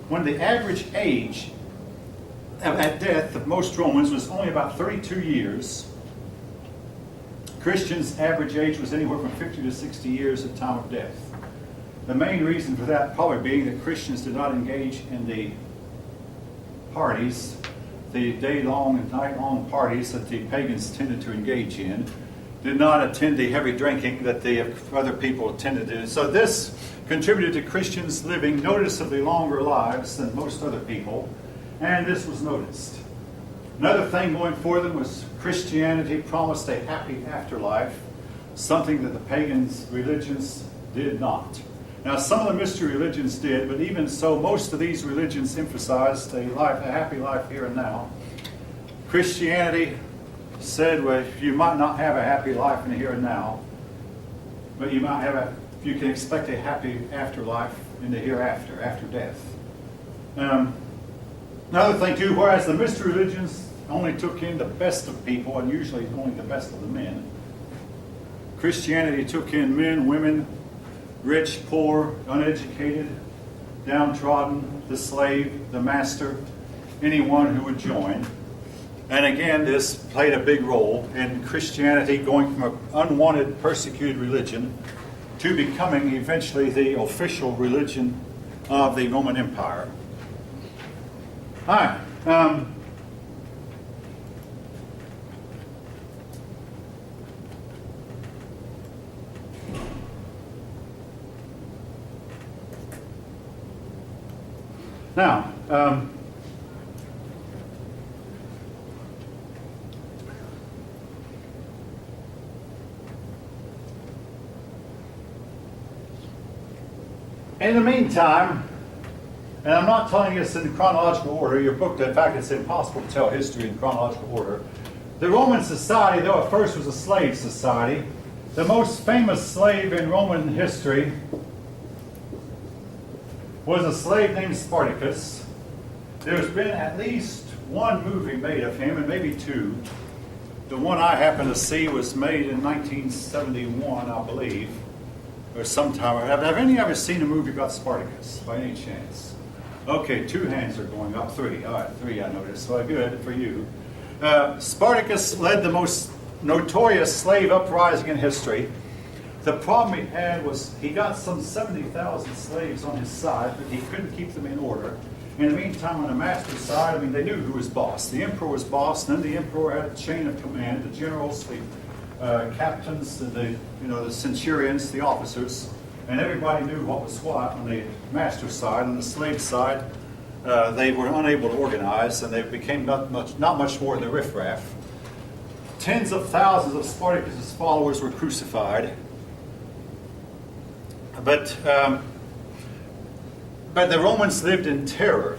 when the average age at death of most Romans was only about 32 years, Christians' average age was anywhere from 50 to 60 years at the time of death. The main reason for that probably being that Christians did not engage in the parties, the day-long and night-long parties that the pagans tended to engage in, did not attend the heavy drinking that the other people tended to do. So this contributed to Christians living noticeably longer lives than most other people, and this was noticed. Another thing going for them was Christianity promised a happy afterlife, something that the pagans' religions did not. Now, some of the mystery religions did, but even so, most of these religions emphasized a happy life here and now. Christianity said, well, you might not have a happy life in the here and now, but you can expect a happy afterlife in the hereafter, after death. Another thing too, whereas the mystery religions only took in the best of people, and usually only the best of the men, Christianity took in men, women, rich, poor, uneducated, downtrodden, the slave, the master, anyone who would join. And again, this played a big role in Christianity going from an unwanted, persecuted religion to becoming eventually the official religion of the Roman Empire. All right. Now, in the meantime, and I'm not telling you this in chronological order, your book, in fact, it's impossible to tell history in chronological order. The Roman society, though at first was a slave society, the most famous slave in Roman history was a slave named Spartacus. There's been at least one movie made of him, and maybe two. The one I happened to see was made in 1971, I believe, or sometime. Have any ever seen a movie about Spartacus, by any chance? Okay, 2 hands are going up, 3. All right, 3 I noticed, so good for you. Spartacus led the most notorious slave uprising in history. The problem he had was he got some 70,000 slaves on his side, but he couldn't keep them in order. In the meantime, on the master's side, I mean, they knew who was boss. The emperor was boss, and then the emperor had a chain of command, the generals, the captains, the centurions, the officers, and everybody knew what was what on the master's side. On the slave side, they were unable to organize, and they became not much more than the riffraff. Tens of thousands of Spartacus' followers were crucified. But the Romans lived in terror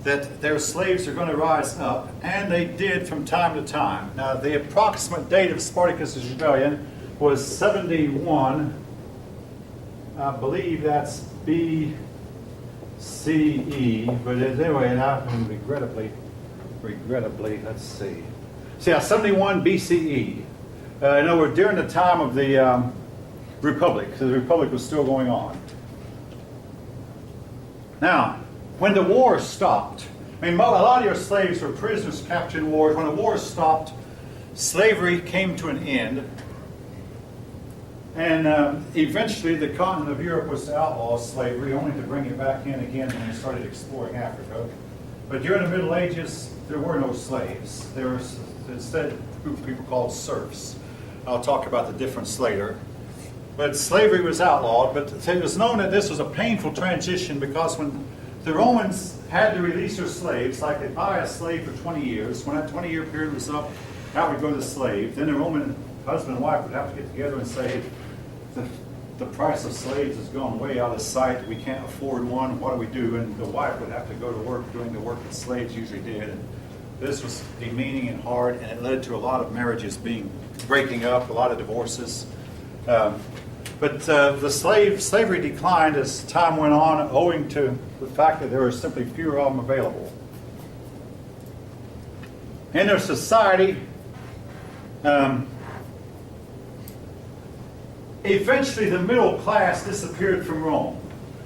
that their slaves are going to rise up, and they did from time to time. Now, the approximate date of Spartacus' rebellion was 71. I believe that's BCE, but anyway, it happened regrettably, let's see. So yeah, 71 BCE. In other words, during the time of the Republic. So the Republic was still going on. Now, when the war stopped, I mean, a lot of your slaves were prisoners captured in wars. When the war stopped, slavery came to an end. And eventually the continent of Europe was to outlaw slavery, only to bring it back in again when they started exploring Africa. But during the Middle Ages, there were no slaves. There was instead a group of people called serfs. I'll talk about the difference later. But slavery was outlawed, but it was known that this was a painful transition because when the Romans had to release their slaves, like they'd buy a slave for 20 years, when that 20-year period was up, that would go to the slave. Then the Roman husband and wife would have to get together and say, the price of slaves has gone way out of sight, we can't afford one, what do we do? And the wife would have to go to work doing the work that slaves usually did. And this was demeaning and hard, and it led to a lot of marriages breaking up, a lot of divorces. But the slavery declined as time went on, owing to the fact that there were simply fewer of them available. In their society, eventually the middle class disappeared from Rome.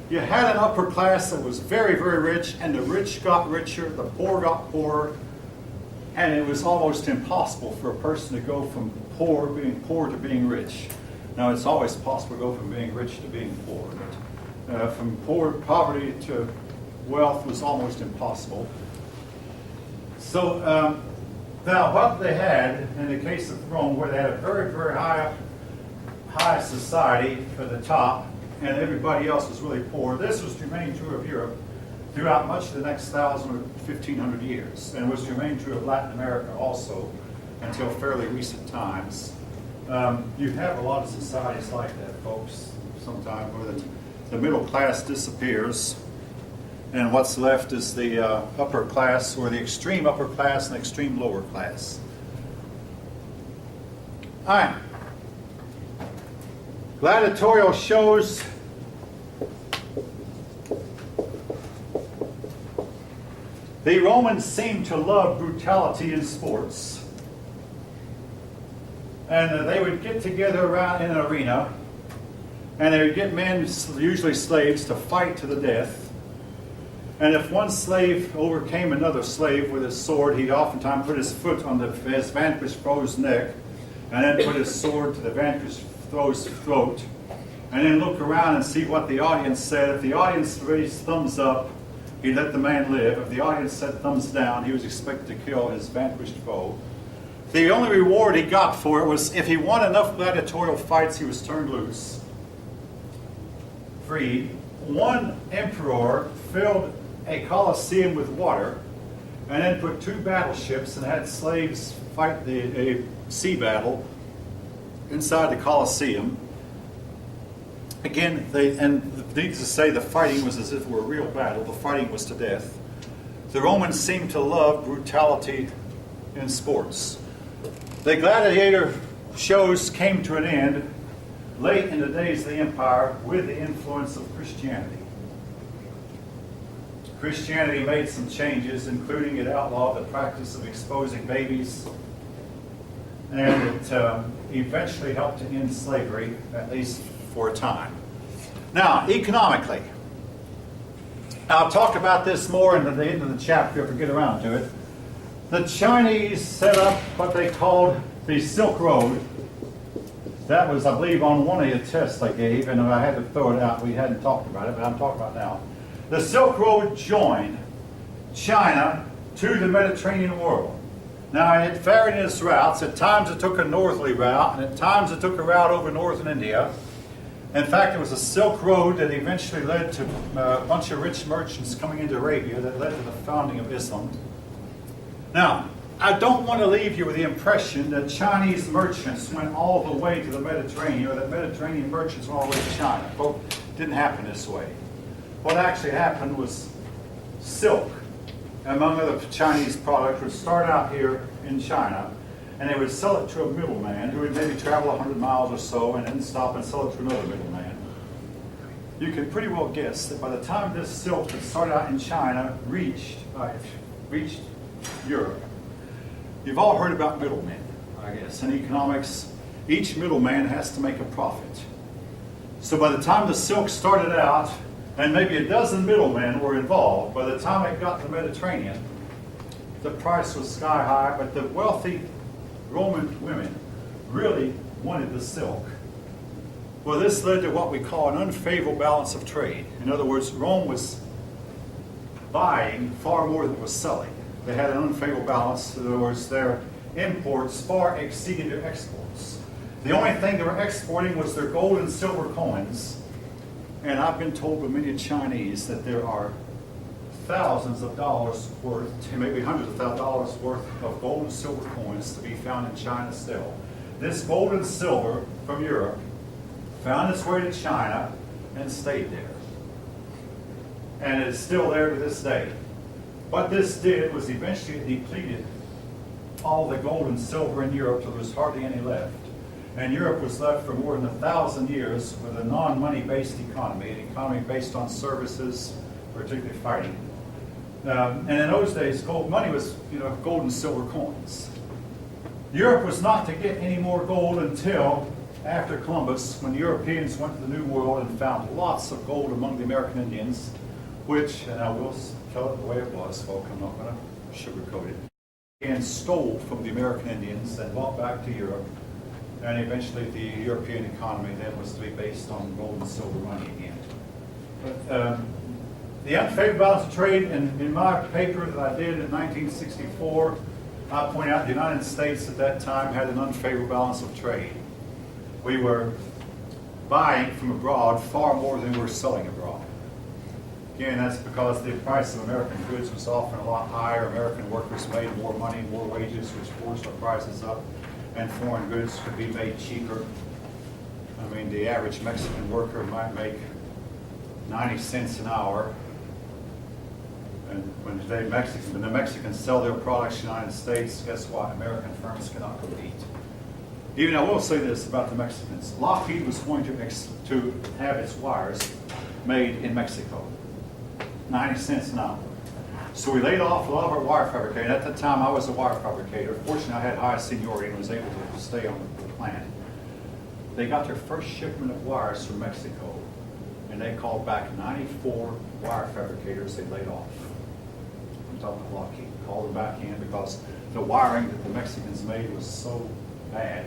You had an upper class that was very, very rich, and the rich got richer, the poor got poorer, and it was almost impossible for a person to go from being poor to being rich. Now, it's always possible to go from being rich to being poor, but from poverty to wealth was almost impossible. So now what they had, in the case of Rome, where they had a very, very high society for the top, and everybody else was really poor, this was to remain true of Europe throughout much of the next 1,000 or 1,500 years, and was to remain true of Latin America also until fairly recent times. You have a lot of societies like that, folks, sometimes where the middle class disappears, and what's left is the upper class, or the extreme upper class and the extreme lower class. All right. Gladiatorial shows. The Romans seemed to love brutality in sports. And they would get together around in an arena, And they would get men, usually slaves, to fight to the death. And if one slave overcame another slave with his sword, he'd oftentimes put his foot on his vanquished foe's neck, and then put his sword to the vanquished foe's throat, and then look around and see what the audience said. If the audience raised thumbs up, he let the man live. If the audience said thumbs down, he was expected to kill his vanquished foe. The only reward he got for it was if he won enough gladiatorial fights, he was turned loose, freed. One emperor filled a Colosseum with water and then put 2 battleships and had slaves fight a sea battle inside the Colosseum. Again, needless to say, the fighting was as if it were a real battle. The fighting was to death. The Romans seemed to love brutality in sports. The gladiator shows came to an end late in the days of the empire with the influence of Christianity. Christianity made some changes, including it outlawed the practice of exposing babies, and it eventually helped to end slavery, at least for a time. Now, economically, I'll talk about this more in the end of the chapter if we get around to it. The Chinese set up what they called the Silk Road. That was, I believe, on one of the tests I gave, and I had to throw it out. We hadn't talked about it, but I'm talking about it now. The Silk Road joined China to the Mediterranean world. Now, it varied in its routes. At times it took a northerly route, and at times it took a route over northern India. In fact, it was a Silk Road that eventually led to a bunch of rich merchants coming into Arabia that led to the founding of Islam. Now, I don't want to leave you with the impression that Chinese merchants went all the way to the Mediterranean, or that Mediterranean merchants went all the way to China. Well, it didn't happen this way. What actually happened was silk, among other Chinese products, would start out here in China, and they would sell it to a middleman who would maybe travel 100 miles or so and then stop and sell it to another middleman. You can pretty well guess that by the time this silk that started out in China reached Europe, you've all heard about middlemen, I guess. In economics, each middleman has to make a profit. So by the time the silk started out, and maybe a dozen middlemen were involved, by the time it got to the Mediterranean, the price was sky high, but the wealthy Roman women really wanted the silk. Well, this led to what we call an unfavorable balance of trade. In other words, Rome was buying far more than it was selling. They had an unfavorable balance. In other words, their imports far exceeded their exports. The only thing they were exporting was their gold and silver coins. And I've been told by many Chinese that there are thousands of dollars worth, maybe hundreds of thousands of dollars worth of gold and silver coins to be found in China still. This gold and silver from Europe found its way to China and stayed there. And it's still there to this day. What this did was eventually it depleted all the gold and silver in Europe till there was hardly any left. And Europe was left for more than 1,000 years with a non-money-based economy, an economy based on services, particularly fighting. And in those days, money was, gold and silver coins. Europe was not to get any more gold until after Columbus, when the Europeans went to the New World and found lots of gold among the American Indians, which, and I will tell it the way it was, folks, I'm not going to sugarcoat it, and stole from the American Indians and brought back to Europe. And eventually the European economy then was to be based on gold and silver money again. But the unfavorable balance of trade, in my paper that I did in 1964, I point out the United States at that time had an unfavorable balance of trade. We were buying from abroad far more than we were selling abroad. Again, that's because the price of American goods was often a lot higher. American workers made more money, more wages, which forced our prices up, and foreign goods could be made cheaper. I mean, the average Mexican worker might make 90 cents an hour. And when the Mexicans sell their products in the United States, guess what? American firms cannot compete. Even I will say this about the Mexicans. Lockheed was going to have its wires made in Mexico. 90 cents an hour. So we laid off a lot of our wire fabricators. At that time, I was a wire fabricator. Fortunately, I had high seniority and was able to stay on the plant. they got their first shipment of wires from Mexico, and they called back 94 wire fabricators they laid off. I'm talking about Lockheed. Called them back in because the wiring that the Mexicans made was so bad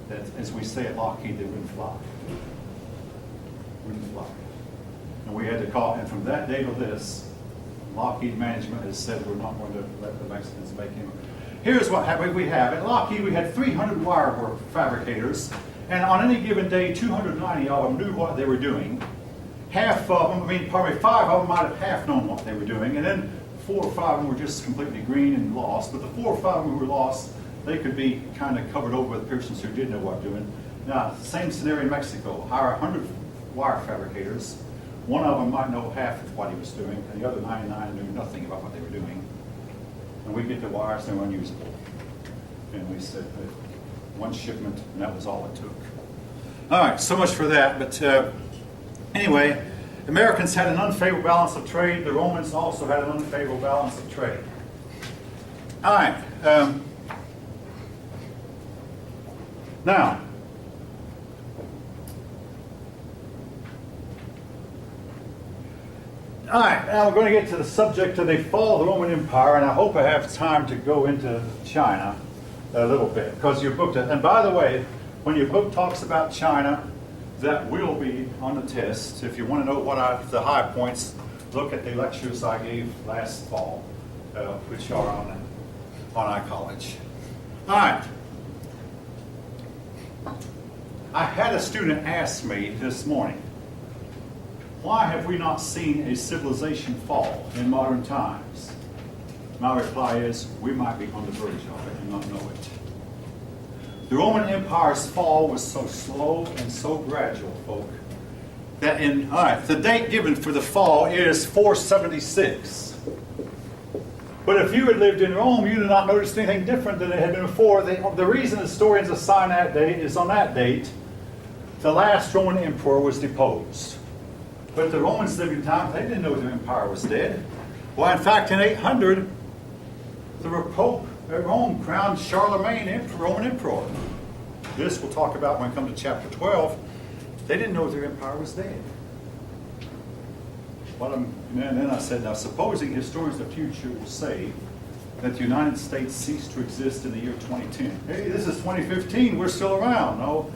that, as we say at Lockheed, they wouldn't fly. Wouldn't fly. And we had to call, and from that day to this, Lockheed management has said we're not going to let the Mexicans make him. Here's what we have. At Lockheed, we had 300 wire work fabricators, and on any given day, 290 of them knew what they were doing. Half of them, probably 5 of them might have half known what they were doing, and then 4 or 5 of them were just completely green and lost. But the 4 or 5 of them who were lost, they could be kind of covered over with persons who did know what they were doing. Now, same scenario in Mexico. Hire 100 wire fabricators. One of them might know half of what he was doing, and the other 99 knew nothing about what they were doing. And we get the wires, they were unusable. And we said one shipment, and that was all it took. All right, so much for that. But anyway, Americans had an unfavorable balance of trade. The Romans also had an unfavorable balance of trade. All right. Now, all right, now we're going to get to the subject of the fall of the Roman Empire, and I hope I have time to go into China a little bit, because your book does. And by the way, when your book talks about China, that will be on the test. If you want to know what the high points, look at the lectures I gave last fall, which are on iCollege. All right. I had a student ask me this morning, why have we not seen a civilization fall in modern times? My reply is, we might be on the verge of it and not know it. The Roman Empire's fall was so slow and so gradual, folk, that the date given for the fall is 476. But if you had lived in Rome, you would not notice anything different than it had been before. The reason historians assign that date is on that date, the last Roman emperor was deposed. But the Romans lived in times they didn't know their empire was dead. Well, in fact, in 800, the Pope at Rome crowned Charlemagne Roman emperor. This we'll talk about when we come to chapter 12. They didn't know their empire was dead. And then I said, now supposing historians of the future will say that the United States ceased to exist in the year 2010. Hey, this is 2015, we're still around. No.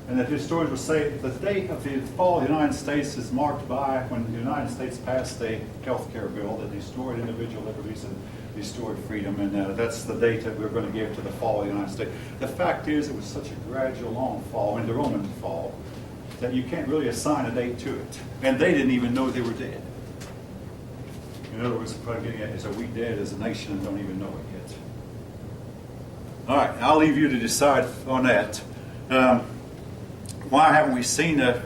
And that historians will say the date of the fall of the United States is marked by when the United States passed a health care bill that destroyed individual liberties and destroyed freedom, and that's the date that we're going to give to the fall of the United States. The fact is, it was such a gradual, long fall, in the Roman fall, that you can't really assign a date to it. And they didn't even know they were dead. In other words, what I'm getting at is, are we dead as a nation and don't even know it yet? All right, I'll leave you to decide on that. Why haven't we seen a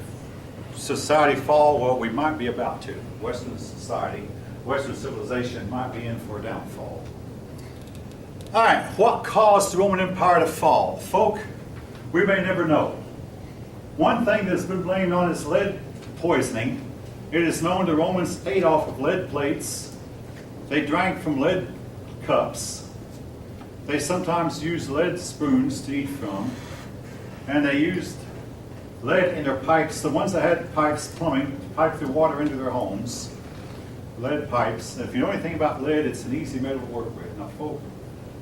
society fall? Well, we might be about to. Western society, Western civilization might be in for a downfall. All right, what caused the Roman Empire to fall? Folk, we may never know. One thing that's been blamed on is lead poisoning. It is known the Romans ate off of lead plates. They drank from lead cups. They sometimes used lead spoons to eat from. And they used lead in their pipes. The ones that had pipes, plumbing, to pipe their water into their homes. Lead pipes. If you know anything about lead, it's an easy metal to work with. Now, folks,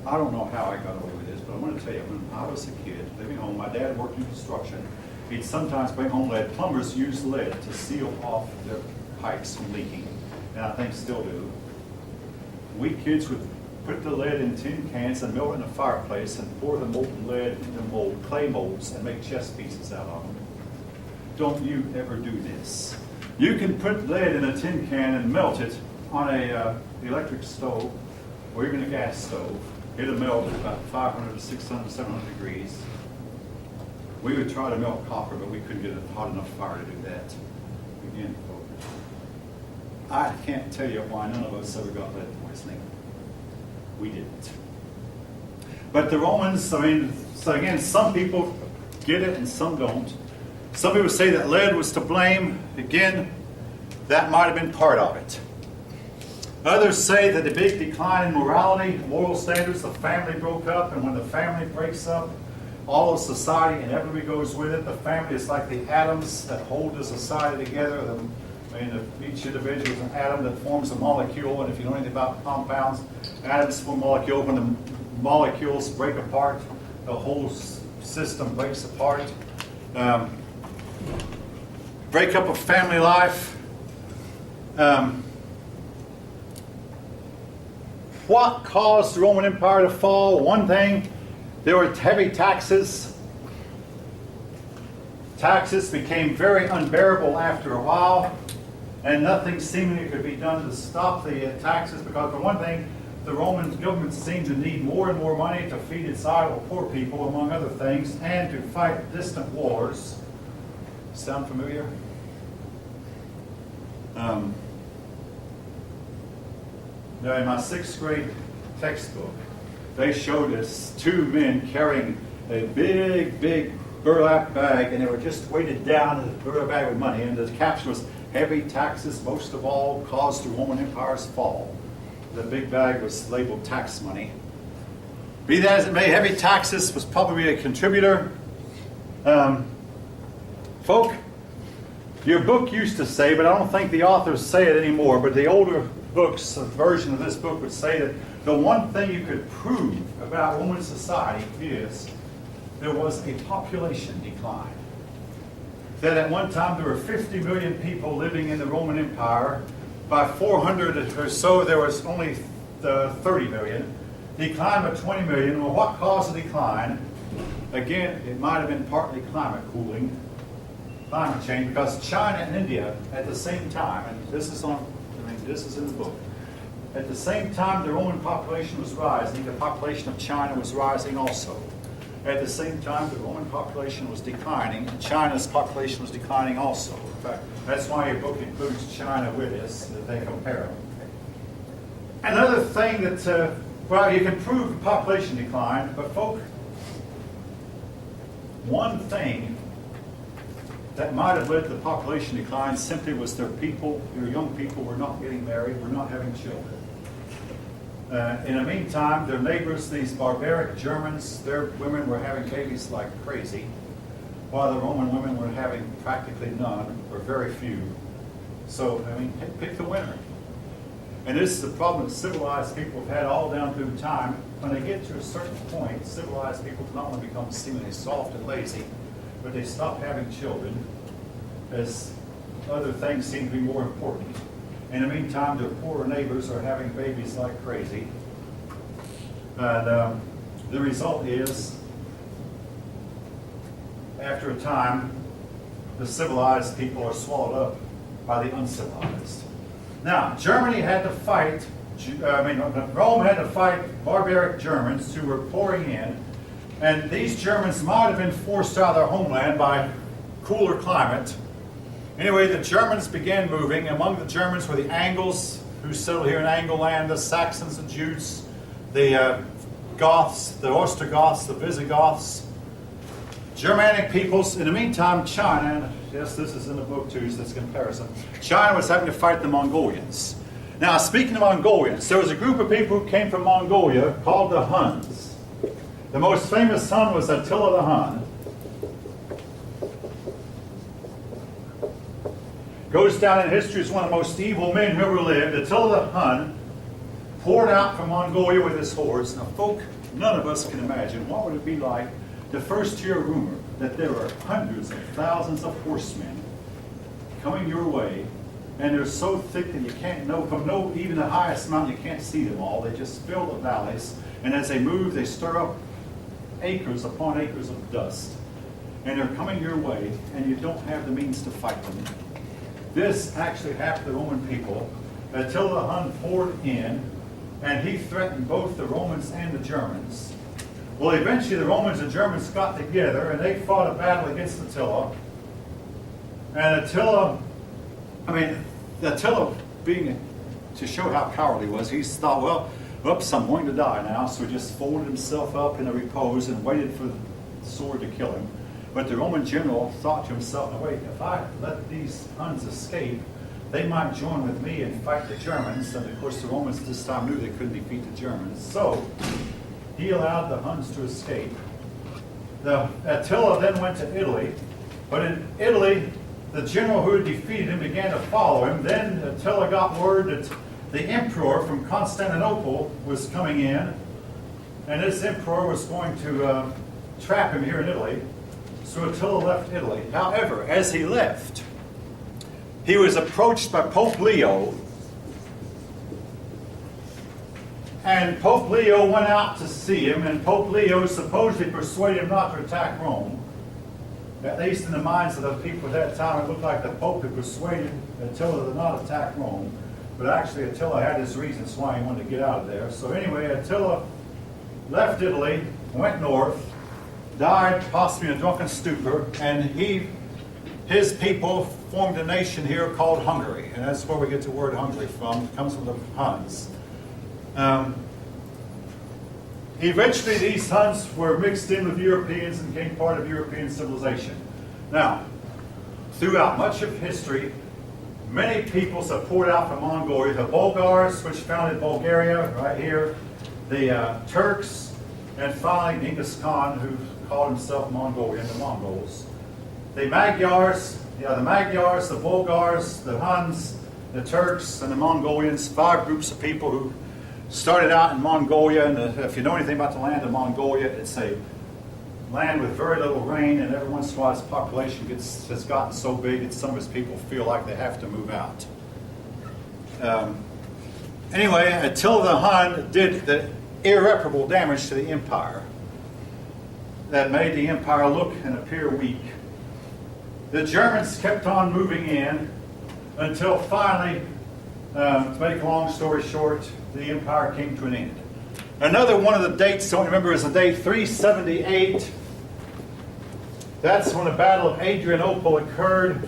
I don't know how I got away with this, but I'm going to tell you, when I was a kid, living home, my dad worked in construction. He'd sometimes bring home lead. Plumbers used lead to seal off their pipes from leaking, and I think still do. We kids would put the lead in tin cans and melt it in a fireplace and pour the molten lead into clay molds and make chess pieces out of them. Don't you ever do this. You can put lead in a tin can and melt it on a electric stove or even a gas stove. It'll melt at about 500 to 600, 700 degrees. We would try to melt copper, but we couldn't get a hot enough fire to do that. Again, folks, I can't tell you why none of us ever got lead poisoning. We didn't. But the Romans, so again, some people get it and some don't. Some people say that lead was to blame. Again, that might have been part of it. Others say that the big decline in morality, moral standards, the family broke up, and when the family breaks up, all of society and everybody goes with it. The family is like the atoms that hold the society together. Each individual is an atom that forms a molecule, and if you know anything about compounds, atoms form molecules. When the molecules break apart, the whole system breaks apart. Breakup of family life. What caused the Roman Empire to fall? One thing, there were heavy taxes. Taxes became very unbearable after a while, and nothing seemingly could be done to stop the taxes, because for one thing, the Roman government seemed to need more and more money to feed its idle poor people, among other things, and to fight distant wars. Sound familiar? Now, in my 6th grade textbook, they showed us 2 men carrying a big burlap bag, and they were just weighted down in the burlap bag with money, and the caption was, "Heavy taxes, most of all, caused the Roman Empire's fall." The big bag was labeled tax money. Be that as it may, heavy taxes was probably a contributor. Folk, your book used to say, but I don't think the authors say it anymore, but the older books, a version of this book would say that the one thing you could prove about Roman society is there was a population decline. That at one time there were 50 million people living in the Roman Empire. By 400 or so, there was only 30 million. Decline of 20 million. Well, what caused the decline? Again, it might have been partly climate cooling, climate change, because China and India at the same time, and this is in the book, at the same time the Roman population was rising, the population of China was rising also. At the same time, the Roman population was declining, and China's population was declining also. In fact, that's why your book includes China with this, that they compare them. Another thing that, well, you can prove the population decline, but folk, one thing that might have led to the population decline simply was their young people were not getting married, were not having children. In the meantime, their neighbors, these barbaric Germans, their women were having babies like crazy, while the Roman women were having practically none, or very few. So, pick the winner. And this is the problem that civilized people have had all down through time. When they get to a certain point, civilized people not only become seemingly soft and lazy, but they stop having children as other things seem to be more important. In the meantime, their poorer neighbors are having babies like crazy. And the result is, after a time, the civilized people are swallowed up by the uncivilized. Now, Germany had to fight, Rome had to fight barbaric Germans who were pouring in, and these Germans might have been forced out of their homeland by cooler climate. Anyway, the Germans began moving. Among the Germans were the Angles, who settled here in Angleland, the Saxons, the Jutes, the Goths, the Ostrogoths, the Visigoths, Germanic peoples. In the meantime, China, and yes, this is in the book too, so it's a comparison. China was having to fight the Mongolians. Now, speaking of Mongolians, there was a group of people who came from Mongolia called the Huns. The most famous Hun was Attila the Hun. Goes down in history as one of the most evil men who ever lived. Attila the Hun poured out from Mongolia with his hordes. Now, folk, none of us can imagine what would it be like to first hear a rumor that there are hundreds of thousands of horsemen coming your way, and they're so thick that you can't know, even the highest mountain, you can't see them all. They just fill the valleys, and as they move, they stir up acres upon acres of dust. And they're coming your way, and you don't have the means to fight them. This actually happened to the Roman people. Attila the Hun poured in, and he threatened both the Romans and the Germans. Well, eventually the Romans and Germans got together, and they fought a battle against Attila. And Attila being, to show how cowardly he was, he thought, well, oops, I'm going to die now, so he just folded himself up in a repose and waited for the sword to kill him. But the Roman general thought to himself, wait, if I let these Huns escape, they might join with me and fight the Germans. And of course the Romans this time knew they couldn't defeat the Germans. So he allowed the Huns to escape. Attila then went to Italy, but in Italy, the general who had defeated him began to follow him. Then Attila got word that the emperor from Constantinople was coming in, and this emperor was going to trap him here in Italy. So Attila left Italy. However, as he left, he was approached by Pope Leo, and Pope Leo went out to see him, and Pope Leo supposedly persuaded him not to attack Rome. At least in the minds of the people at that time, it looked like the Pope had persuaded Attila to not attack Rome. But actually, Attila had his reasons why he wanted to get out of there. So anyway, Attila left Italy, went north, died possibly in a drunken stupor, and his people formed a nation here called Hungary. And that's where we get the word Hungary from. It comes from the Huns. Eventually, these Huns were mixed in with Europeans and became part of European civilization. Now, throughout much of history, many peoples have poured out from Mongolia. The Bulgars, which founded Bulgaria, right here, the Turks, and finally Genghis Khan, who called himself Mongolian, the Mongols. The Magyars, the Bulgars, the Huns, the Turks, and the Mongolians, 5 groups of people who started out in Mongolia. And if you know anything about the land of Mongolia, it's a land with very little rain, and every once in a while its population has gotten so big that some of its people feel like they have to move out. Anyway, Attila the Hun did the irreparable damage to the empire that made the empire look and appear weak. The Germans kept on moving in until finally, to make a long story short, the empire came to an end. Another one of the dates, don't remember, is the date 378. That's when the Battle of Adrianople occurred.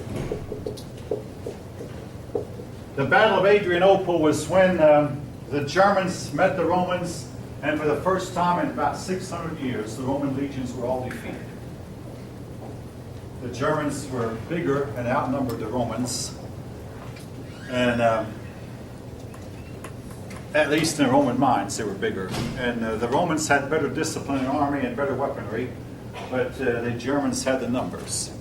The Battle of Adrianople was when the Germans met the Romans, and for the first time in about 600 years, the Roman legions were all defeated. The Germans were bigger and outnumbered the Romans, and at least in the Roman minds, they were bigger. And the Romans had better discipline in army and better weaponry, but the Germans had the numbers.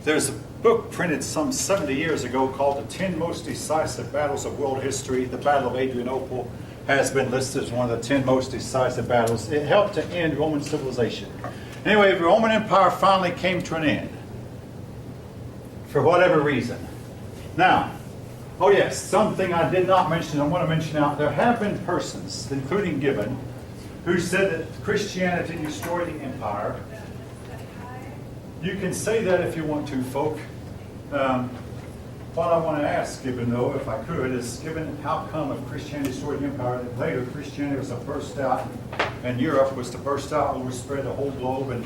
There's a book printed some 70 years ago called The 10 Most Decisive Battles of World History. The Battle of Adrianople has been listed as one of the 10 most decisive battles. It helped to end Roman civilization. Anyway, the Roman Empire finally came to an end, for whatever reason. Now, oh yes, something I did not mention, I want to mention now. There have been persons, including Gibbon, who said that Christianity destroyed the empire. You can say that if you want to, folk. What I want to ask Gibbon, though, if I could, is Gibbon, how come if Christianity destroyed the empire, that later Christianity was to burst out, and Europe was to burst out, overspread the whole globe, and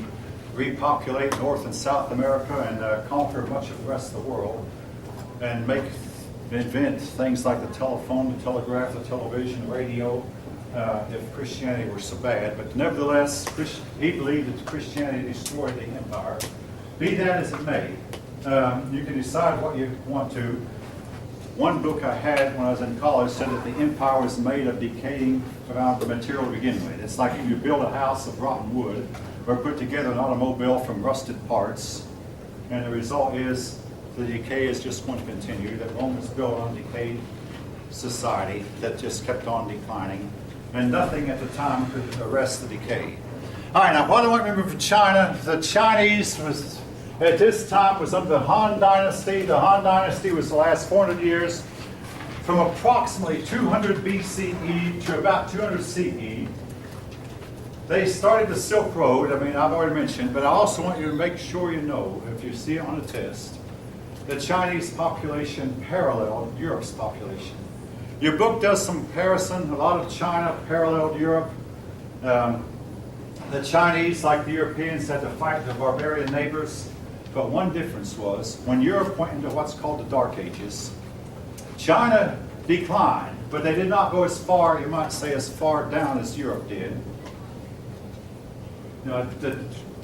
repopulate North and South America, and conquer much of the rest of the world, and invent things like the telephone, the telegraph, the television, the radio, if Christianity were so bad. But nevertheless, he believed that Christianity destroyed the empire. Be that as it may, you can decide what you want to. One book I had when I was in college said that the empire was made of decaying material to begin with. It's like if you build a house of rotten wood or put together an automobile from rusted parts, and the result is the decay is just going to continue. That Rome was built on decayed society that just kept on declining, and nothing at the time could arrest the decay. All right, now what do I remember from China? The Chinese was, at this time, was under the Han Dynasty. The Han Dynasty was the last 400 years, from approximately 200 BCE to about 200 CE. They started the Silk Road. I mean, I've already mentioned, but I also want you to make sure you know, if you see it on a test, the Chinese population paralleled Europe's population. Your book does some comparison. A lot of China paralleled Europe. The Chinese, like the Europeans, had to fight their barbarian neighbors. But one difference was, when Europe went into what's called the Dark Ages, China declined, but they did not go as far, you might say, as far down as Europe did. You know, the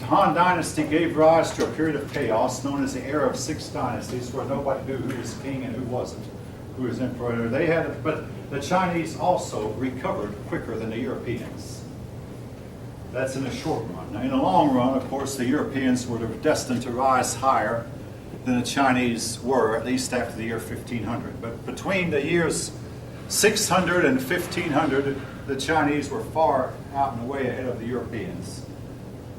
Han Dynasty gave rise to a period of chaos known as the era of 6 dynasties, where nobody knew who was king and who wasn't, who was emperor. But the Chinese also recovered quicker than the Europeans. That's in the short run. Now, in the long run, of course, the Europeans were destined to rise higher than the Chinese were, at least after the year 1500. But between the years 600 and 1500, the Chinese were far out and away ahead of the Europeans.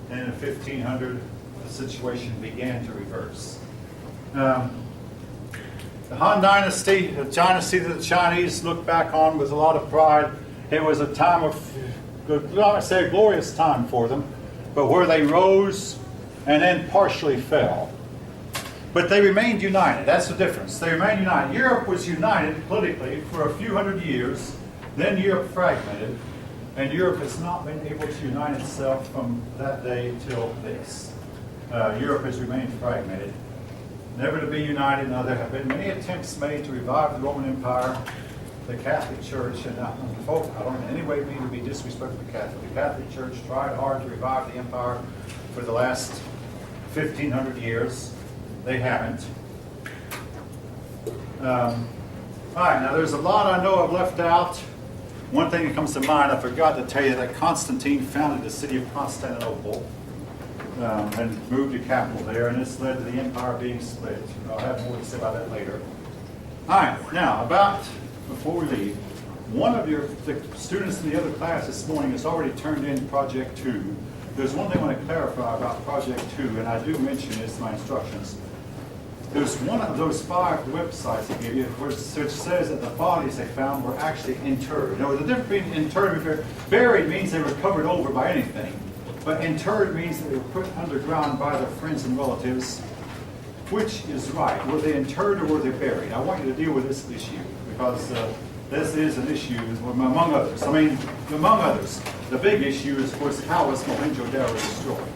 And in 1500, the situation began to reverse. The Han Dynasty, the dynasty that the Chinese look back on with a lot of pride, it was a time of, I say a glorious time for them, but where they rose and then partially fell. But they remained united. That's the difference. They remained united. Europe was united politically for a few hundred years, then Europe fragmented, and Europe has not been able to unite itself from that day till this. Europe has remained fragmented, never to be united. Now, there have been many attempts made to revive the Roman Empire, the Catholic Church, and folks, I don't in any way mean to be disrespectful to the Catholic. The Catholic Church tried hard to revive the empire for the last 1,500 years. They haven't. All right, now there's a lot I know I've left out. One thing that comes to mind, I forgot to tell you that Constantine founded the city of Constantinople and moved the capital there, and this led to the empire being split. I'll have more to say about that later. All right, now before we leave, one of the students in the other class this morning has already turned in Project 2. There's one thing I want to clarify about Project 2, and I do mention this in my instructions. There's one of those 5 websites I gave you which says that the bodies they found were actually interred. Now, the difference between interred and buried means they were covered over by anything, but interred means that they were put underground by their friends and relatives. Which is right? Were they interred or were they buried? I want you to deal with this issue because this is an issue among others. I mean, among others, the big issue is, of course, how was Mohenjo-Daro destroyed?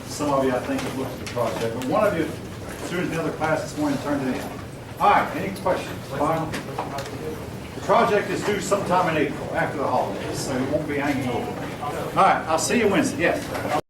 Some of you, I think, have looked at the project, but one of you students in the other class this morning turned it in. All right, any questions? Final? The project is due sometime in April, after the holidays, so it won't be hanging over. All right, I'll see you Wednesday. Yes.